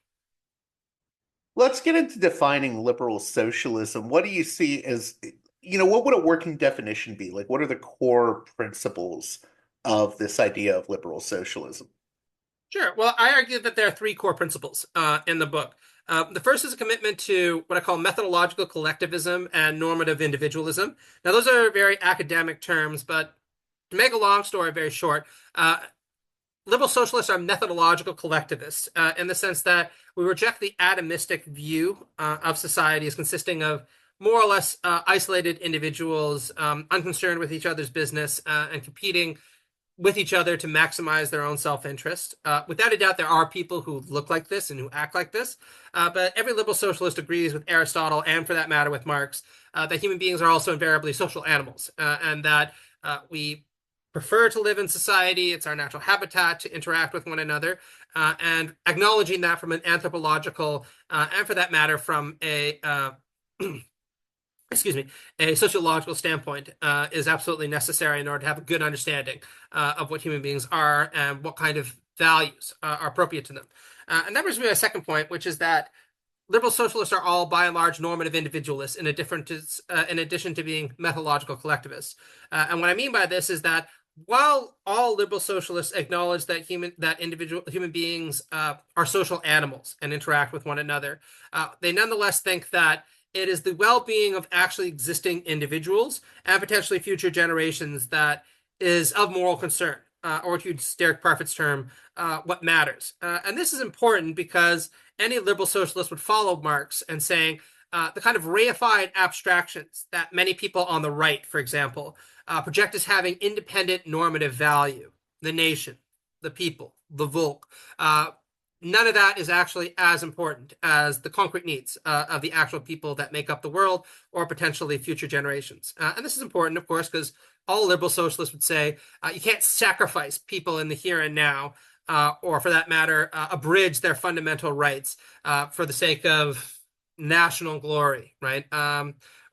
Speaker 1: Let's get into defining liberal socialism. What do you see as, what would a working definition be? Like, what are the core principles of this idea of liberal socialism?
Speaker 2: Sure. Well, I argue that there are three core principles in the book. The first is a commitment to what I call methodological collectivism and normative individualism. Now, those are very academic terms, but to make a long story very short, liberal socialists are methodological collectivists in the sense that we reject the atomistic view of society as consisting of more or less isolated individuals, unconcerned with each other's business and competing with each other to maximize their own self-interest. Without a doubt, there are people who look like this and who act like this, but every liberal socialist agrees with Aristotle, and for that matter with Marx, that human beings are also invariably social animals, and that we prefer to live in society. It's our natural habitat to interact with one another, and acknowledging that from an anthropological, and for that matter, from a excuse me, a sociological standpoint is absolutely necessary in order to have a good understanding of what human beings are and what kind of values are appropriate to them. And that brings me to a second point, which is that liberal socialists are all, by and large, normative individualists in addition to being methodological collectivists. And what I mean by this is that while all liberal socialists acknowledge that human beings are social animals and interact with one another, they nonetheless think that it is the well-being of actually existing individuals and potentially future generations that is of moral concern, or to use Derek Parfit's term, what matters. And this is important because any liberal socialist would follow Marx and saying the kind of reified abstractions that many people on the right, for example, project as having independent normative value, the nation, the people, the Volk. None of that is actually as important as the concrete needs of the actual people that make up the world or potentially future generations. And this is important, of course, because all liberal socialists would say you can't sacrifice people in the here and now, or for that matter, abridge their fundamental rights for the sake of national glory, right?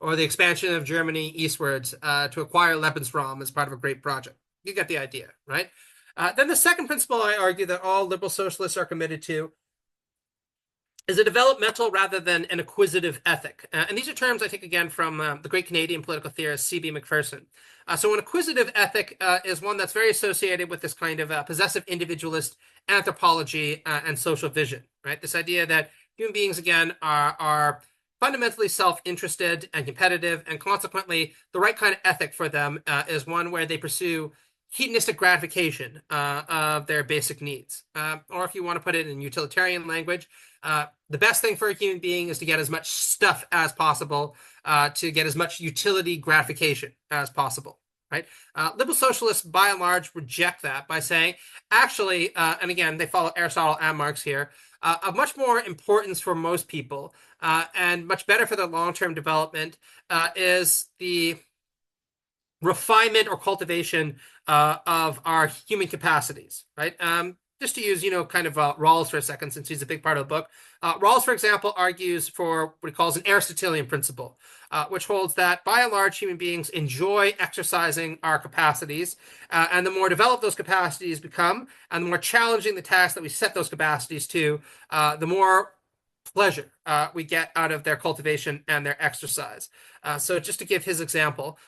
Speaker 2: Or the expansion of Germany eastwards to acquire Lebensraum as part of a great project. You get the idea, right? Then the second principle I argue that all liberal socialists are committed to is a developmental rather than an acquisitive ethic. And these are terms I take again from the great Canadian political theorist C.B. Macpherson. So an acquisitive ethic is one that's very associated with this kind of possessive individualist anthropology and social vision, right? This idea that human beings, again, are fundamentally self-interested and competitive, and consequently, the right kind of ethic for them is one where they pursue hedonistic gratification of their basic needs. Or if you want to put it in utilitarian language, the best thing for a human being is to get as much stuff as possible, to get as much utility gratification as possible, right? Liberal socialists, by and large, reject that by saying, actually, and again, they follow Aristotle and Marx here, of much more importance for most people and much better for their long-term development is the refinement or cultivation of our human capacities, right? Just to use, kind of Rawls for a second, since he's a big part of the book. Rawls, for example, argues for what he calls an Aristotelian principle, which holds that, by and large, human beings enjoy exercising our capacities, and the more developed those capacities become, and the more challenging the task that we set those capacities to, the more pleasure we get out of their cultivation and their exercise. So just to give his example,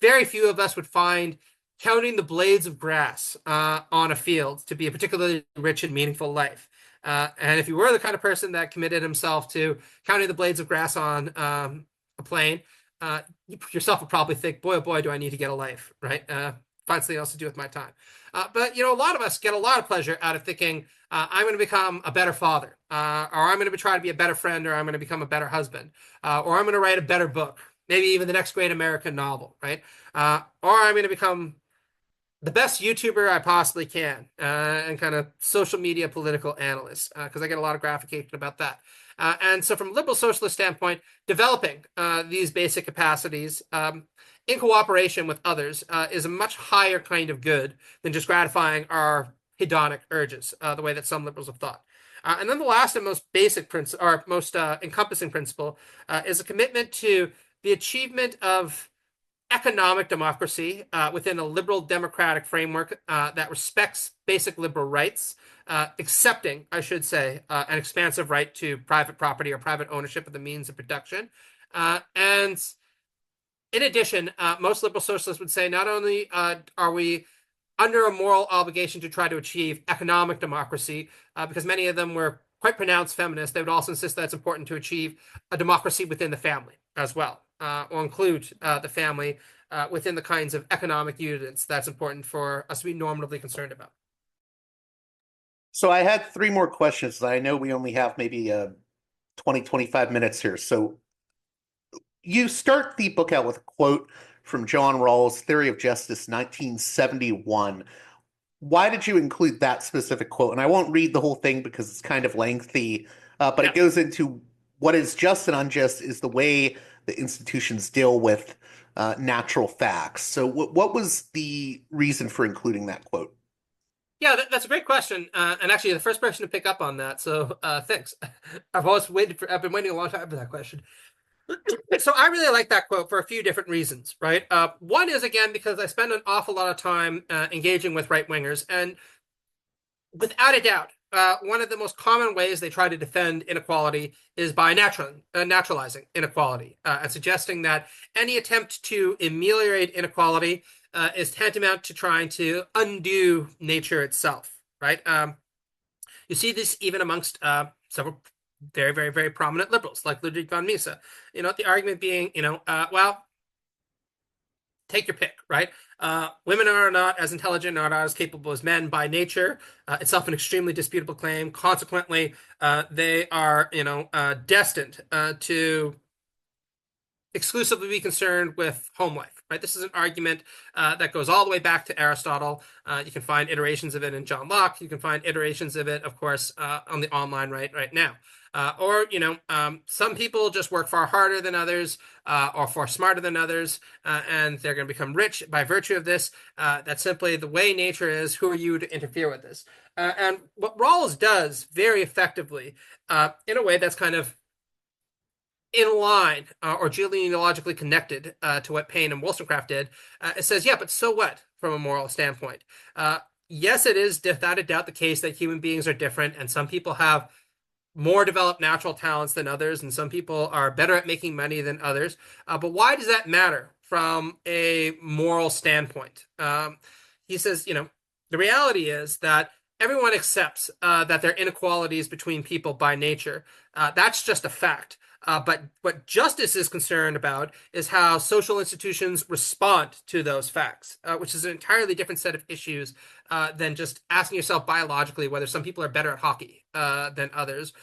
Speaker 2: very few of us would find counting the blades of grass on a field to be a particularly rich and meaningful life. And if you were the kind of person that committed himself to counting the blades of grass on a plane, you yourself would probably think, boy, oh boy, do I need to get a life, right? Find something else to do with my time. But, a lot of us get a lot of pleasure out of thinking, I'm going to become a better father, or I'm going to try to be a better friend, or I'm going to become a better husband, or I'm going to write a better book, maybe even the next great American novel, right? Or I'm going to become the best YouTuber I possibly can, and kind of social media political analyst, because I get a lot of gratification about that. And so from a liberal socialist standpoint, developing these basic capacities in cooperation with others is a much higher kind of good than just gratifying our hedonic urges, the way that some liberals have thought. And then the last and most basic principle, or most encompassing principle, is a commitment to the achievement of economic democracy within a liberal democratic framework that respects basic liberal rights, accepting, I should say, an expansive right to private property or private ownership of the means of production. And in addition, most liberal socialists would say not only are we under a moral obligation to try to achieve economic democracy, because many of them were quite pronounced feminists, they would also insist that it's important to achieve a democracy within the family as well, or include the family within the kinds of economic units that's important for us to be normatively concerned about.
Speaker 1: So I had three more questions. I know we only have maybe 20, 25 minutes here. So you start the book out with a quote from John Rawls' Theory of Justice, 1971. Why did you include that specific quote? And I won't read the whole thing because it's kind of lengthy, but it goes into what is just and unjust is the way the institutions deal with natural facts. So, what was the reason for including that quote?
Speaker 2: Yeah, that's a great question, and actually, the first person to pick up on that. So, thanks. I've been waiting a long time for that question. So, I really like that quote for a few different reasons, right? One is again because I spend an awful lot of time engaging with right wingers, and without a doubt, one of the most common ways they try to defend inequality is by naturalizing inequality and suggesting that any attempt to ameliorate inequality is tantamount to trying to undo nature itself, right? You see this even amongst several very, very, very prominent liberals like Ludwig von Mises. The argument being, well, take your pick, right? Women are not as intelligent, are not as capable as men by nature. Itself an extremely disputable claim. Consequently, they are, destined to exclusively be concerned with home life, right? This is an argument that goes all the way back to Aristotle. You can find iterations of it in John Locke. You can find iterations of it, of course, on the online right now. Some people just work far harder than others or far smarter than others, and they're going to become rich by virtue of this. That's simply the way nature is. Who are you to interfere with this? And what Rawls does very effectively, in a way that's kind of in line or genealogically connected to what Paine and Wollstonecraft did, it says, yeah, but so what from a moral standpoint? Yes, it is without a doubt the case that human beings are different, and some people have more developed natural talents than others, and some people are better at making money than others. But why does that matter from a moral standpoint? He says, the reality is that everyone accepts that there are inequalities between people by nature. That's just a fact. But what justice is concerned about is how social institutions respond to those facts, which is an entirely different set of issues than just asking yourself biologically whether some people are better at hockey than others,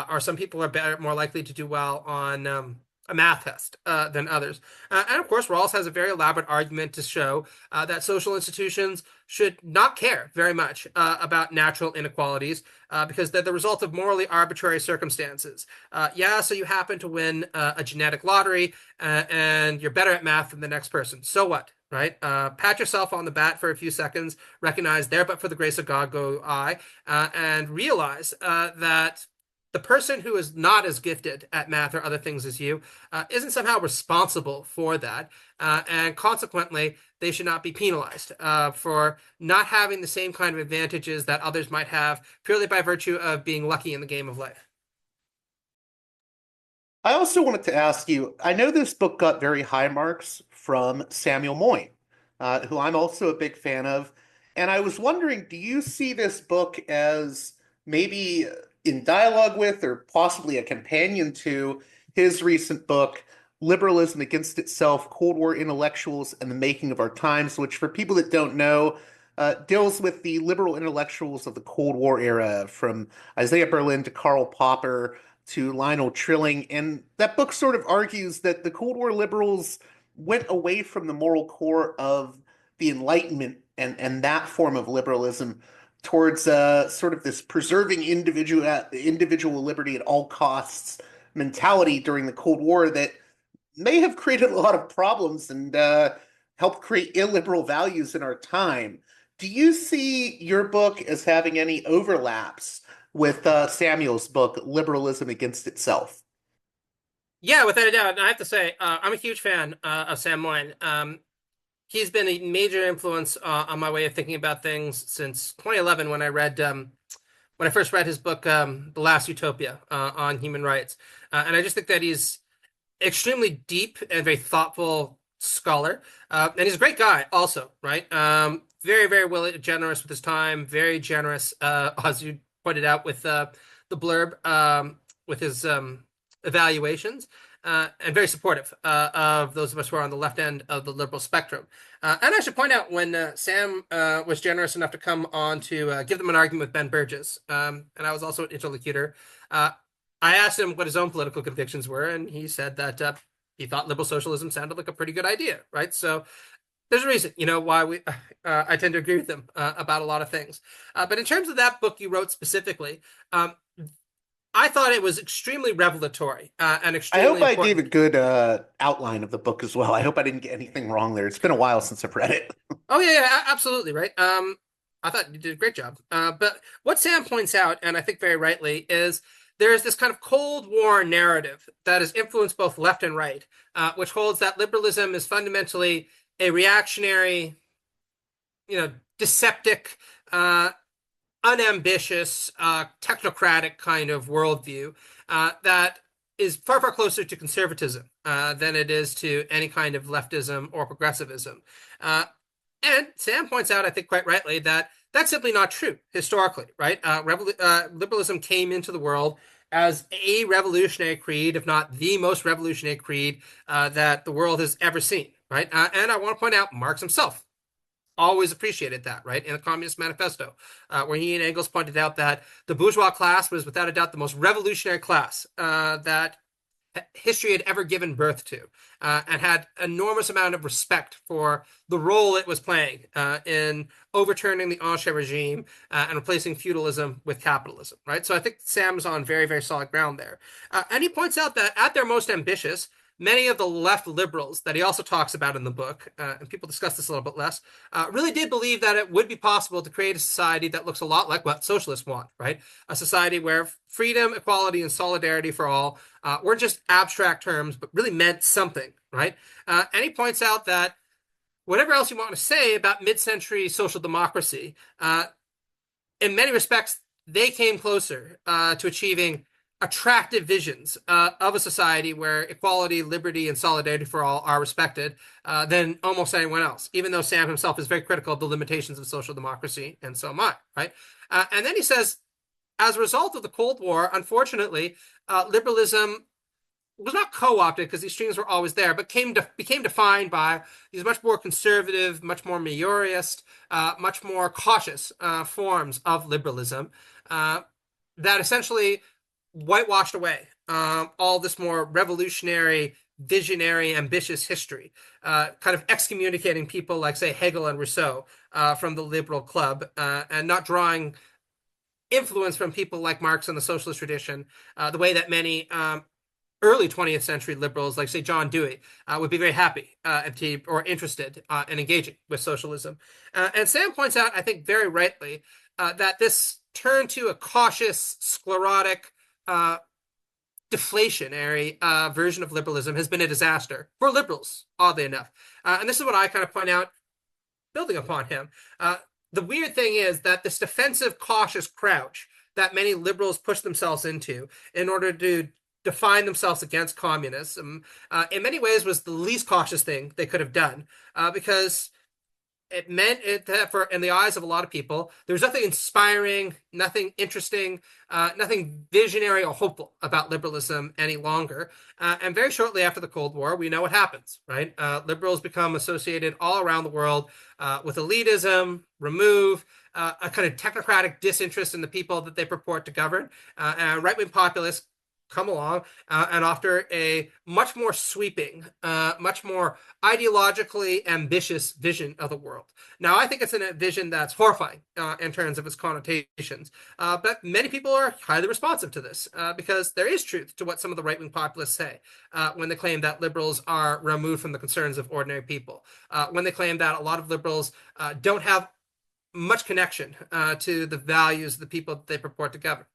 Speaker 2: or some people are more likely to do well on a math test than others. And of course, Rawls has a very elaborate argument to show that social institutions should not care very much about natural inequalities because they're the result of morally arbitrary circumstances. So you happen to win a genetic lottery and you're better at math than the next person. So what? Right? Pat yourself on the back for a few seconds, recognize there, but for the grace of God go I, and realize that the person who is not as gifted at math or other things as you isn't somehow responsible for that. And consequently, they should not be penalized for not having the same kind of advantages that others might have purely by virtue of being lucky in the game of life.
Speaker 1: I also wanted to ask you, I know this book got very high marks from Samuel Moyn, who I'm also a big fan of. And I was wondering, do you see this book as maybe in dialogue with or possibly a companion to his recent book, Liberalism Against Itself, Cold War Intellectuals and the Making of Our Times, which for people that don't know, deals with the liberal intellectuals of the Cold War era, from Isaiah Berlin to Karl Popper to Lionel Trilling. And that book sort of argues that the Cold War liberals went away from the moral core of the Enlightenment and that form of liberalism towards sort of this preserving individual liberty at all costs mentality during the Cold War that may have created a lot of problems and helped create illiberal values in our time. Do you see your book as having any overlaps with Samuel's book, Liberalism Against Itself?
Speaker 2: Yeah, without a doubt. And I have to say, I'm a huge fan of Sam Moyn. He's been a major influence on my way of thinking about things since 2011 when I first read his book, The Last Utopia on human rights. And I just think that he's extremely deep and very thoughtful scholar. And he's a great guy also, right? Very, very generous with his time, very generous, as you pointed out with the blurb, with his evaluations. And very supportive of those of us who are on the left end of the liberal spectrum. And I should point out when Sam was generous enough to come on to give them an argument with Ben Burgess, and I was also an interlocutor, I asked him what his own political convictions were, and he said that he thought liberal socialism sounded like a pretty good idea, right? So there's a reason, why I tend to agree with him about a lot of things. But in terms of that book you wrote specifically, I thought it was extremely revelatory and
Speaker 1: I hope
Speaker 2: extremely
Speaker 1: I gave a
Speaker 2: important.
Speaker 1: good outline of the book as well. I hope I didn't get anything wrong there. It's been a while since I've read it.
Speaker 2: Oh yeah, yeah, absolutely right. I thought you did a great job. But what Sam points out, and I think very rightly, is there is this kind of Cold War narrative that has influenced both left and right, which holds that liberalism is fundamentally a reactionary, deceptic, uh, unambitious, technocratic kind of worldview that is far, far closer to conservatism than it is to any kind of leftism or progressivism. Uh, and Sam points out, I think quite rightly, that that's simply not true historically, right? Liberalism came into the world as a revolutionary creed, if not the most revolutionary creed that the world has ever seen, right? And I want to point out Marx himself always appreciated that, right? In the Communist Manifesto, where he and Engels pointed out that the bourgeois class was without a doubt the most revolutionary class that history had ever given birth to, and had enormous amount of respect for the role it was playing in overturning the Ancien regime and replacing feudalism with capitalism, right? So I think Sam's on very, very solid ground there. And he points out that at their most ambitious, many of the left liberals that he also talks about in the book, and people discuss this a little bit less, really did believe that it would be possible to create a society that looks a lot like what socialists want, right? A society where freedom, equality, and solidarity for all weren't just abstract terms, but really meant something, right? And he points out that whatever else you want to say about mid-century social democracy, in many respects, they came closer to achieving attractive visions of a society where equality, liberty, and solidarity for all are respected than almost anyone else, even though Sam himself is very critical of the limitations of social democracy, and so am I, right? And then he says, as a result of the Cold War, unfortunately, liberalism was not co-opted because these streams were always there, but became defined by these much more conservative, much more mayorist, much more cautious forms of liberalism that essentially whitewashed away all this more revolutionary, visionary, ambitious history, kind of excommunicating people like, say, Hegel and Rousseau from the liberal club, and not drawing influence from people like Marx and the socialist tradition, the way that many early 20th century liberals, like say John Dewey, would be very happy or interested in engaging with socialism. And Sam points out, I think very rightly, that this turn to a cautious, sclerotic, deflationary version of liberalism has been a disaster for liberals, oddly enough. And this is what I kind of point out, building upon him. The weird thing is that this defensive, cautious crouch that many liberals push themselves into in order to define themselves against communism, in many ways was the least cautious thing they could have done, because it meant that for in the eyes of a lot of people, there's nothing inspiring, nothing interesting, nothing visionary or hopeful about liberalism any longer. And very shortly after the Cold War, we know what happens, right? Liberals become associated all around the world with elitism, remove a kind of technocratic disinterest in the people that they purport to govern, and right-wing populists come along and after a much more sweeping, much more ideologically ambitious vision of the world. Now, I think it's a vision that's horrifying in terms of its connotations, but many people are highly responsive to this because there is truth to what some of the right-wing populists say when they claim that liberals are removed from the concerns of ordinary people, when they claim that a lot of liberals don't have much connection to the values of the people that they purport to govern.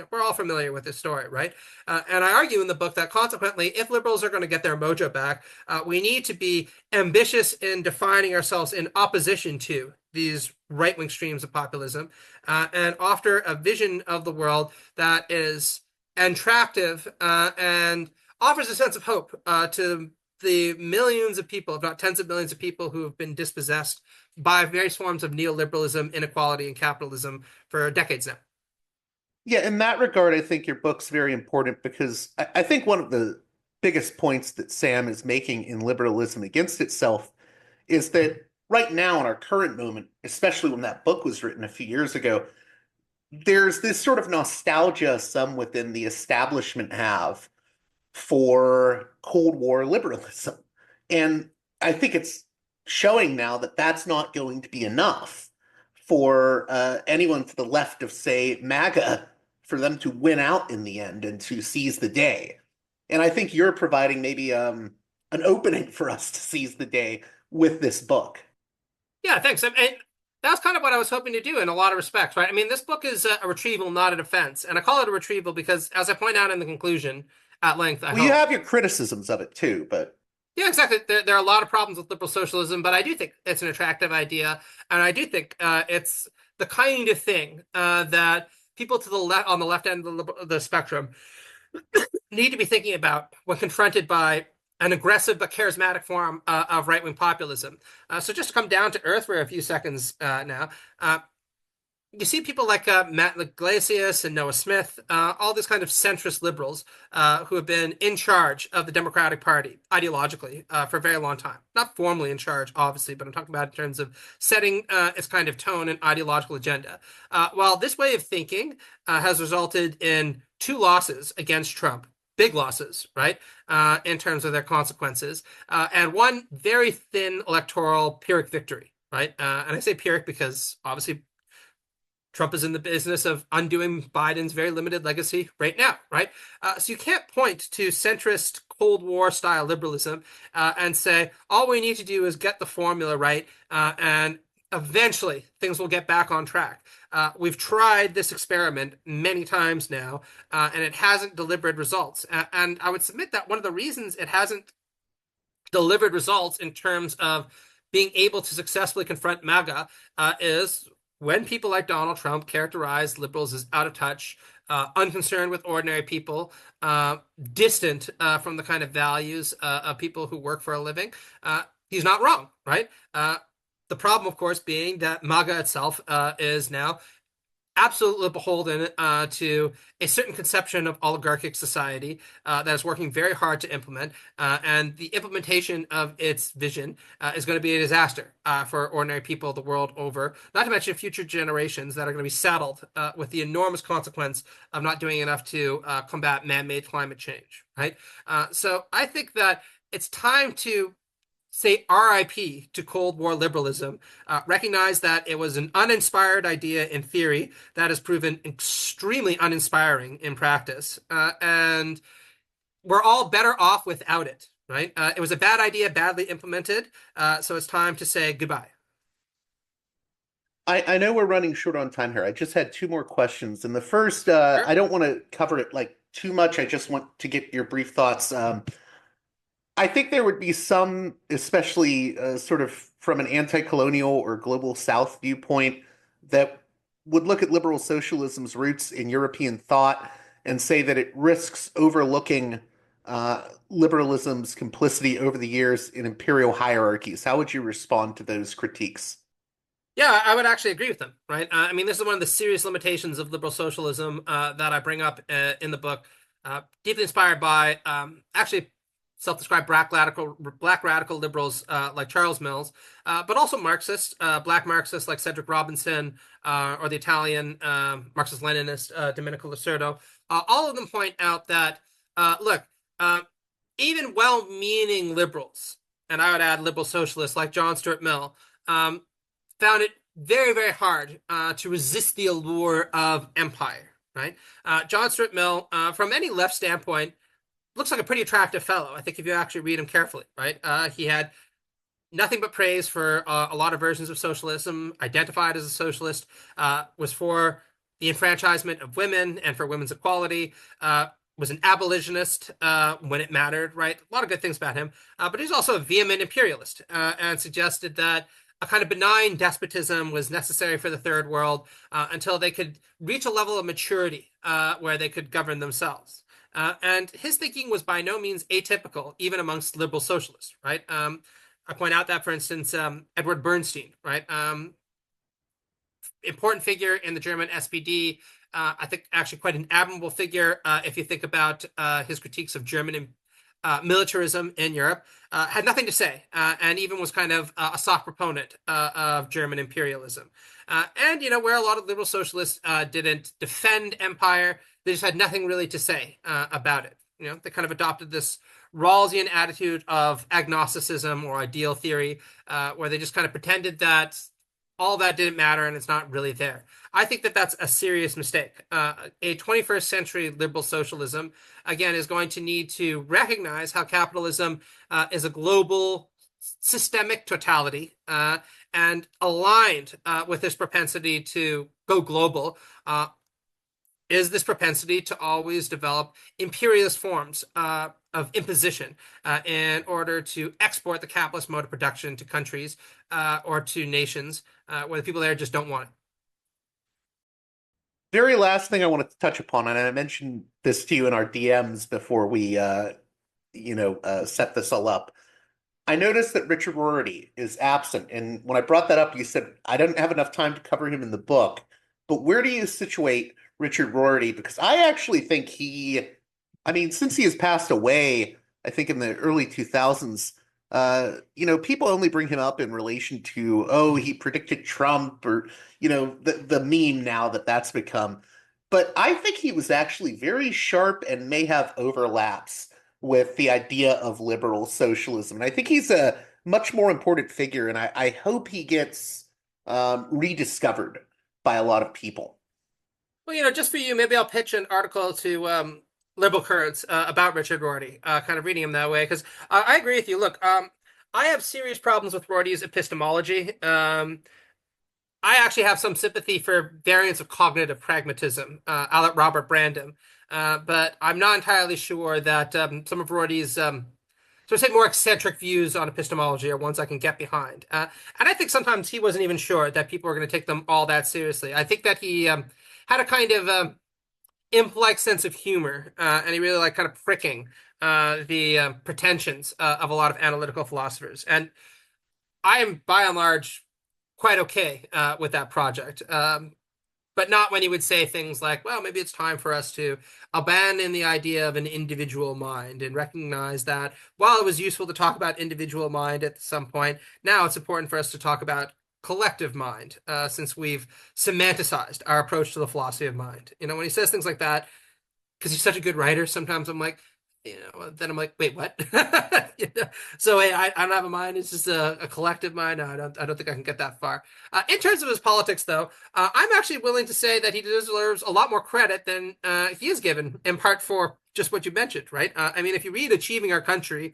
Speaker 2: We're all familiar with this story, right? And I argue in the book that consequently, if liberals are going to get their mojo back, we need to be ambitious in defining ourselves in opposition to these right-wing streams of populism, and offer a vision of the world that is attractive and offers a sense of hope to the millions of people, if not tens of millions of people, who have been dispossessed by various forms of neoliberalism, inequality, and capitalism for decades now.
Speaker 1: Yeah, in that regard, I think your book's very important because I think one of the biggest points that Sam is making in Liberalism Against Itself is that right now, in our current moment, especially when that book was written a few years ago, there's this sort of nostalgia some within the establishment have for Cold War liberalism. And I think it's showing now that that's not going to be enough for anyone to the left of, say, MAGA for them to win out in the end and to seize the day. And I think you're providing maybe an opening for us to seize the day with this book.
Speaker 2: Yeah, thanks. And that's kind of what I was hoping to do in a lot of respects, right? I mean, this book is a retrieval, not a defense. And I call it a retrieval because, as I point out in the conclusion at length, I
Speaker 1: Well, you
Speaker 2: hope.
Speaker 1: have your criticisms of it too, but
Speaker 2: Yeah, exactly. There are a lot of problems with liberal socialism, but I do think it's an attractive idea. And I do think it's the kind of thing that people to the left, on the left end of the spectrum, need to be thinking about when confronted by an aggressive but charismatic form of right-wing populism. So just to come down to earth for a few seconds now, you see people like Matt McManus and Noah Smith, all these kind of centrist liberals who have been in charge of the Democratic Party ideologically for a very long time. Not formally in charge, obviously, but I'm talking about in terms of setting its kind of tone and ideological agenda. While this way of thinking has resulted in 2 losses against Trump, big losses, right, in terms of their consequences, and 1 very thin electoral Pyrrhic victory, right? And I say Pyrrhic because obviously Trump is in the business of undoing Biden's very limited legacy right now, right? So you can't point to centrist Cold War style liberalism and say, all we need to do is get the formula right and eventually things will get back on track. We've tried this experiment many times now and it hasn't delivered results. And I would submit that one of the reasons it hasn't delivered results in terms of being able to successfully confront MAGA is when people like Donald Trump characterize liberals as out of touch, unconcerned with ordinary people, distant from the kind of values of people who work for a living, he's not wrong, right? The problem, of course, being that MAGA itself is now absolutely beholden to a certain conception of oligarchic society that is working very hard to implement. And the implementation of its vision is going to be a disaster for ordinary people the world over, not to mention future generations that are going to be saddled with the enormous consequence of not doing enough to combat man-made climate change, right? So I think that it's time to say RIP to Cold War liberalism, recognize that it was an uninspired idea in theory that has proven extremely uninspiring in practice. And we're all better off without it, right? It was a bad idea, badly implemented. So it's time to say goodbye.
Speaker 1: I know we're running short on time here. I just had 2 more questions. And the first,
Speaker 2: Sure.
Speaker 1: I don't want to cover it like too much. I just want to get your brief thoughts. I think there would be some, especially sort of from an anti-colonial or global South viewpoint, that would look at liberal socialism's roots in European thought and say that it risks overlooking liberalism's complicity over the years in imperial hierarchies. How would you respond to those critiques?
Speaker 2: Yeah, I would actually agree with them, right? I mean, this is one of the serious limitations of liberal socialism that I bring up in the book, deeply inspired by actually self-described black radical liberals like Charles Mills, but also Marxists, black Marxists like Cedric Robinson or the Italian Marxist-Leninist Domenico Lacerdo. All of them point out that, look, even well-meaning liberals, and I would add liberal socialists like John Stuart Mill, found it very, very hard to resist the allure of empire, right? John Stuart Mill, from any left standpoint, looks like a pretty attractive fellow. I think if you actually read him carefully, right? He had nothing but praise for a lot of versions of socialism, identified as a socialist, was for the enfranchisement of women and for women's equality, was an abolitionist when it mattered, right? A lot of good things about him. But he's also a vehement imperialist and suggested that a kind of benign despotism was necessary for the third world until they could reach a level of maturity where they could govern themselves. And his thinking was by no means atypical, even amongst liberal socialists, right? I point out that, for instance, Edward Bernstein, right? Important figure in the German SPD. I think actually quite an admirable figure if you think about his critiques of German militarism in Europe. Had nothing to say, and even was kind of a soft proponent of German imperialism. And, you know, where a lot of liberal socialists didn't defend empire, they just had nothing really to say about it. You know, they kind of adopted this Rawlsian attitude of agnosticism or ideal theory, where they just kind of pretended that all that didn't matter and it's not really there. I think that that's a serious mistake. A 21st century liberal socialism, again, is going to need to recognize how capitalism is a global systemic totality and aligned with this propensity to go global. Is this propensity to always develop imperialist forms of imposition in order to export the capitalist mode of production to countries or to nations where the people there just don't want it.
Speaker 1: Very last thing I wanted to touch upon, and I mentioned this to you in our DMs before we, set this all up. I noticed that Richard Rorty is absent, and when I brought that up, you said I didn't have enough time to cover him in the book. But where do you situate Richard Rorty? Because I actually think since he has passed away, I think in the early 2000s, people only bring him up in relation to, oh, he predicted Trump or, the meme now that's become. But I think he was actually very sharp and may have overlaps with the idea of liberal socialism. And I think he's a much more important figure, and I hope he gets rediscovered by a lot of people.
Speaker 2: Well, just for you, maybe I'll pitch an article to Liberal Currents about Richard Rorty, kind of reading him that way, because I agree with you. Look, I have serious problems with Rorty's epistemology. I actually have some sympathy for variants of cognitive pragmatism, a la Robert Brandom, but I'm not entirely sure that some of Rorty's, so say, more eccentric views on epistemology are ones I can get behind. And I think sometimes he wasn't even sure that people were going to take them all that seriously. I think that he had a kind of imp-like sense of humor, and he really liked kind of pricking the pretensions of a lot of analytical philosophers. And I am, by and large, quite okay with that project. But not when he would say things like, well, maybe it's time for us to abandon the idea of an individual mind and recognize that while it was useful to talk about individual mind at some point, now it's important for us to talk about collective mind, since we've semanticized our approach to the philosophy of mind. When he says things like that, because he's such a good writer, sometimes I'm like, then I'm like, wait, what? So hey, I don't have a mind. It's just a collective mind. No, I don't think I can get that far. In terms of his politics, though, I'm actually willing to say that he deserves a lot more credit than he is given, in part for just what you mentioned, right? If you read Achieving Our Country,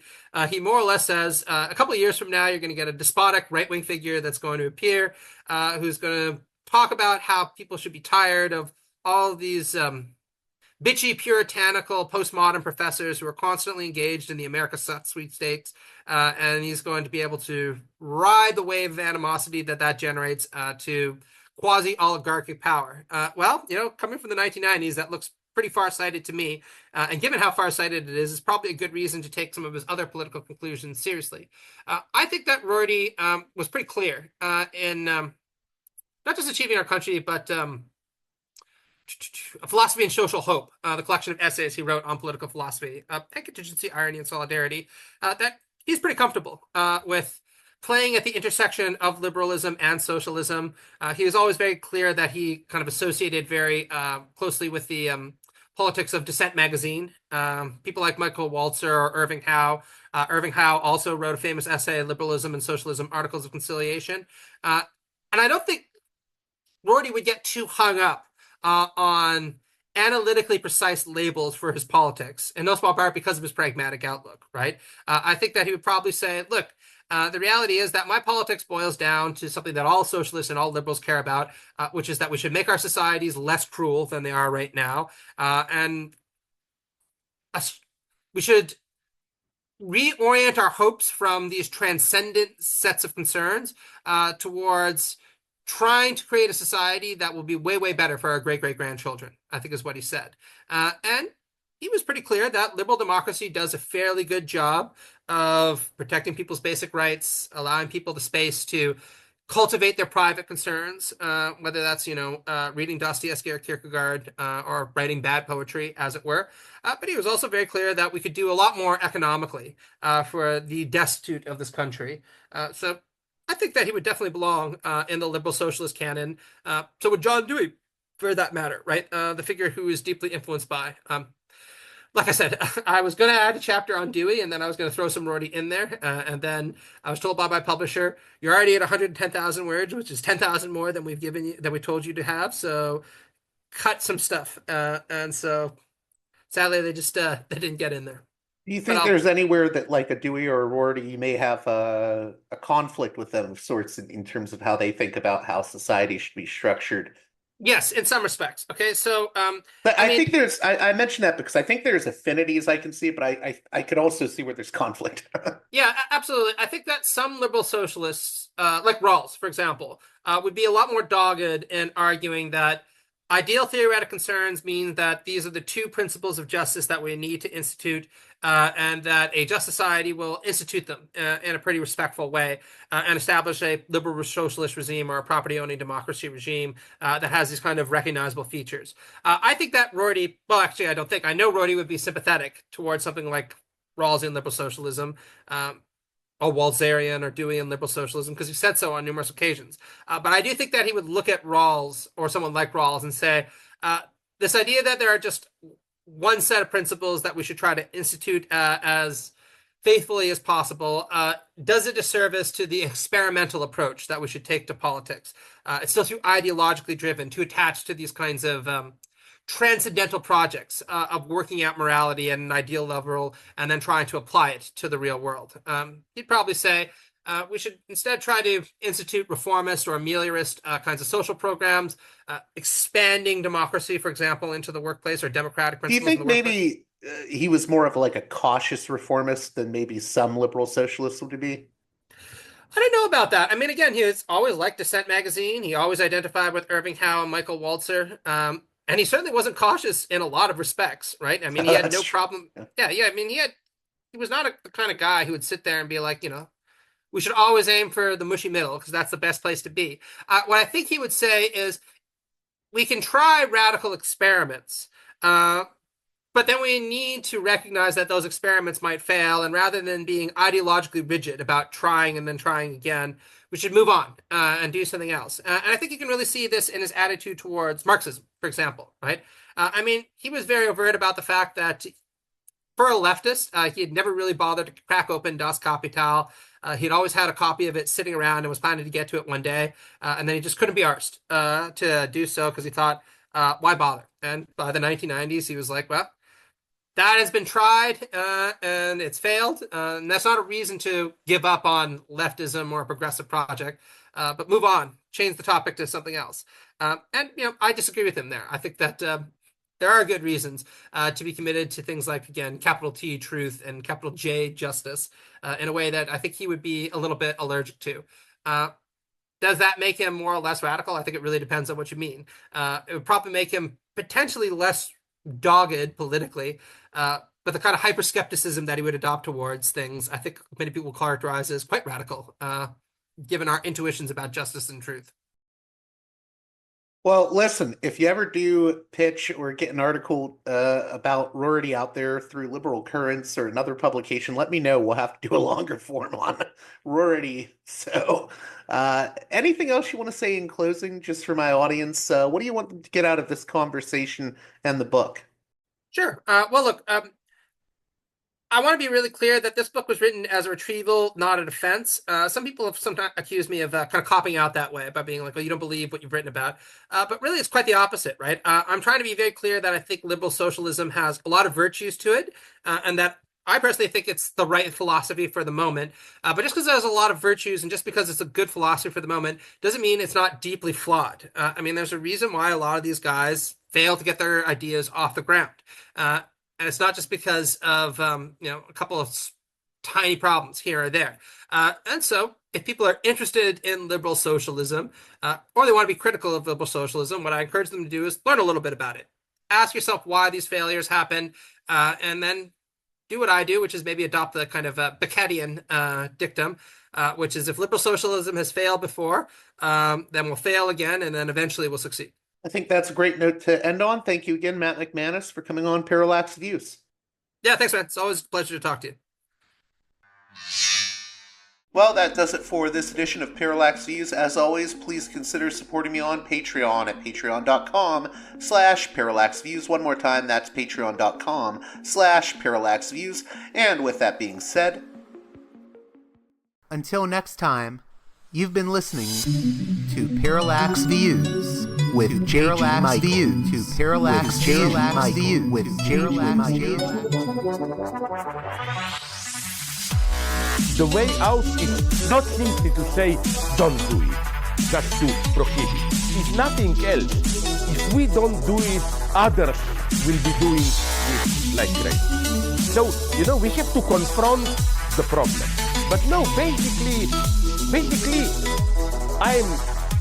Speaker 2: he more or less says a couple of years from now, you're going to get a despotic right-wing figure that's going to appear, who's going to talk about how people should be tired of all these bitchy, puritanical, postmodern professors who are constantly engaged in the America sweepstakes, and he's going to be able to ride the wave of animosity that generates to quasi-oligarchic power. Coming from the 1990s, that looks pretty far-sighted to me, and given how far-sighted it is probably a good reason to take some of his other political conclusions seriously. I think that Rorty was pretty clear in not just Achieving Our Country, but Philosophy and Social Hope, the collection of essays he wrote on political philosophy, and contingency, irony, and solidarity, that he's pretty comfortable with playing at the intersection of liberalism and socialism. He was always very clear that he kind of associated very closely with the politics of Dissent magazine. People like Michael Walzer or Irving Howe. Irving Howe also wrote a famous essay, Liberalism and Socialism, Articles of Conciliation. And I don't think Rorty would get too hung up on analytically precise labels for his politics, in no small part because of his pragmatic outlook, right? I think that he would probably say, look, the reality is that my politics boils down to something that all socialists and all liberals care about, which is that we should make our societies less cruel than they are right now. And we should reorient our hopes from these transcendent sets of concerns towards trying to create a society that will be way, way better for our great-great-grandchildren, I think is what he said. And he was pretty clear that liberal democracy does a fairly good job of protecting people's basic rights, allowing people the space to cultivate their private concerns, whether that's, reading Dostoevsky or Kierkegaard or writing bad poetry, as it were. But he was also very clear that we could do a lot more economically for the destitute of this country. So I think that he would definitely belong in the liberal socialist canon. So would John Dewey, for that matter, right? The figure who is deeply influenced by. like I said, I was going to add a chapter on Dewey, and then I was going to throw some Rorty in there. And then I was told by my publisher, "You're already at 110,000 words, which is 10,000 more than we've given you, than we told you to have. So cut some stuff." And so sadly, they just they didn't get in there.
Speaker 1: Do you
Speaker 2: But
Speaker 1: think
Speaker 2: I'll
Speaker 1: there's anywhere that like a Dewey or a Rorty you may have a conflict with them of sorts in terms of how they think about how society should be structured?
Speaker 2: yes, in some respects. Okay, so
Speaker 1: But
Speaker 2: I
Speaker 1: I
Speaker 2: mean,
Speaker 1: think I mentioned that because I think there's affinities I can see, but I could also see where there's conflict.
Speaker 2: yeah, absolutely. I think that some liberal socialists, like Rawls, for example, would be a lot more dogged in arguing that ideal theoretic concerns mean that these are the two principles of justice that we need to institute, and that a just society will institute them in a pretty respectful way, and establish a liberal socialist regime or a property owning democracy regime that has these kind of recognizable features. I think that Rorty, well, actually, I don't think, I know Rorty would be sympathetic towards something like Rawlsian liberal socialism, um, or Walserian or Deweyan liberal socialism, because he said so on numerous occasions. But I do think that he would look at Rawls or someone like Rawls and say, uh, this idea that there are just one set of principles that we should try to institute as faithfully as possible does a disservice to the experimental approach that we should take to politics. It's still too ideologically driven, too attached to these kinds of transcendental projects of working out morality at an ideal level and then trying to apply it to the real world. He'd probably say we should instead try to institute reformist or ameliorist kinds of social programs, expanding democracy, for example, into the workplace, or democratic
Speaker 1: Do you
Speaker 2: principles in
Speaker 1: think
Speaker 2: the workplace.
Speaker 1: maybe he was more of like a cautious reformist than maybe some liberal socialists would be?
Speaker 2: I don't know about that. I mean, again, he's always liked Dissent magazine. He always identified with Irving Howe and Michael Walzer. And he certainly wasn't cautious in a lot of respects, right? I mean, he had
Speaker 1: That's
Speaker 2: no
Speaker 1: true.
Speaker 2: problem.
Speaker 1: Yeah.
Speaker 2: Yeah. I mean, he was not the kind of guy who would sit there and be like, we should always aim for the mushy middle because that's the best place to be. What I think he would say is we can try radical experiments, uh, but then we need to recognize that those experiments might fail. And rather than being ideologically rigid about trying and then trying again, we should move on and do something else. And I think you can really see this in his attitude towards Marxism, for example, right? I mean, he was very overt about the fact that for a leftist, he had never really bothered to crack open Das Kapital. He'd always had a copy of it sitting around and was planning to get to it one day. And then he just couldn't be arsed to do so because he thought, why bother? And by the 1990s, he was like, well, that has been tried and it's failed. And that's not a reason to give up on leftism or a progressive project, but move on, change the topic to something else. And I disagree with him there. I think that there are good reasons to be committed to things like, again, capital T truth and capital J justice in a way that I think he would be a little bit allergic to. Does that make him more or less radical? I think it really depends on what you mean. It would probably make him potentially less dogged politically, but the kind of hyper-skepticism that he would adopt towards things, I think many people characterize as quite radical, given our intuitions about justice and truth.
Speaker 1: Well, listen, if you ever do pitch or get an article about Rorty out there through Liberal Currents or another publication, let me know. We'll have to do a longer form on Rorty. So, anything else you want to say in closing, just for my audience? What do you want them to get out of this conversation and the book?
Speaker 2: Sure. Well, look, I want to be really clear that this book was written as a retrieval, not a defense. Some people have sometimes accused me of kind of copying out that way by being like, "Oh, you don't believe what you've written about." But really, it's quite the opposite, right? I'm trying to be very clear that I think liberal socialism has a lot of virtues to it, and that I personally think it's the right philosophy for the moment. But just because it has a lot of virtues and just because it's a good philosophy for the moment doesn't mean it's not deeply flawed. I mean, there's a reason why a lot of these guys fail to get their ideas off the ground. And it's not just because of a couple of tiny problems here or there. And so, if people are interested in liberal socialism, or they want to be critical of liberal socialism, what I encourage them to do is learn a little bit about it. Ask yourself why these failures happen, and then do what I do, which is maybe adopt the kind of Beckettian dictum, which is if liberal socialism has failed before, then we'll fail again, and then eventually we'll succeed.
Speaker 1: I think that's a great note to end on. Thank you again, Matt McManus, for coming on Parallax Views.
Speaker 2: Yeah, thanks, man. It's always a pleasure to talk to you.
Speaker 1: Well, that does it for this edition of Parallax Views. As always, please consider supporting me on Patreon at patreon.com/parallaxviews. One more time, that's patreon.com/parallaxviews. And with that being said, until next time, you've been listening to Parallax Views with Parallax Views to Parallax Views with Parallax Views.
Speaker 3: The way out is not simply to say, don't do it, just to prohibit. It's nothing else. If we don't do it, others will be doing it like crazy. So, we have to confront the problem. But no, basically,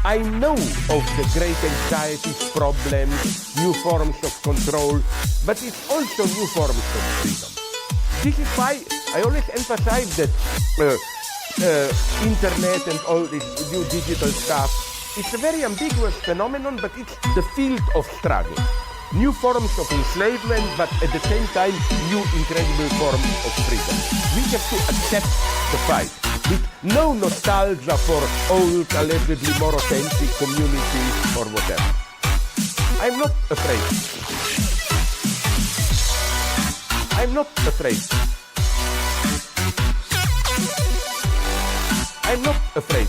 Speaker 3: I know of the great anxieties, problems, new forms of control, but it's also new forms of freedom. This is why I always emphasize that internet and all this new digital stuff, it's a very ambiguous phenomenon, but it's the field of struggle. New forms of enslavement, but at the same time, new incredible forms of freedom. We have to accept the fight with no nostalgia for old, allegedly more authentic communities or whatever. I'm not afraid. I'm not afraid. I'm not afraid.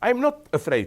Speaker 3: I'm not afraid.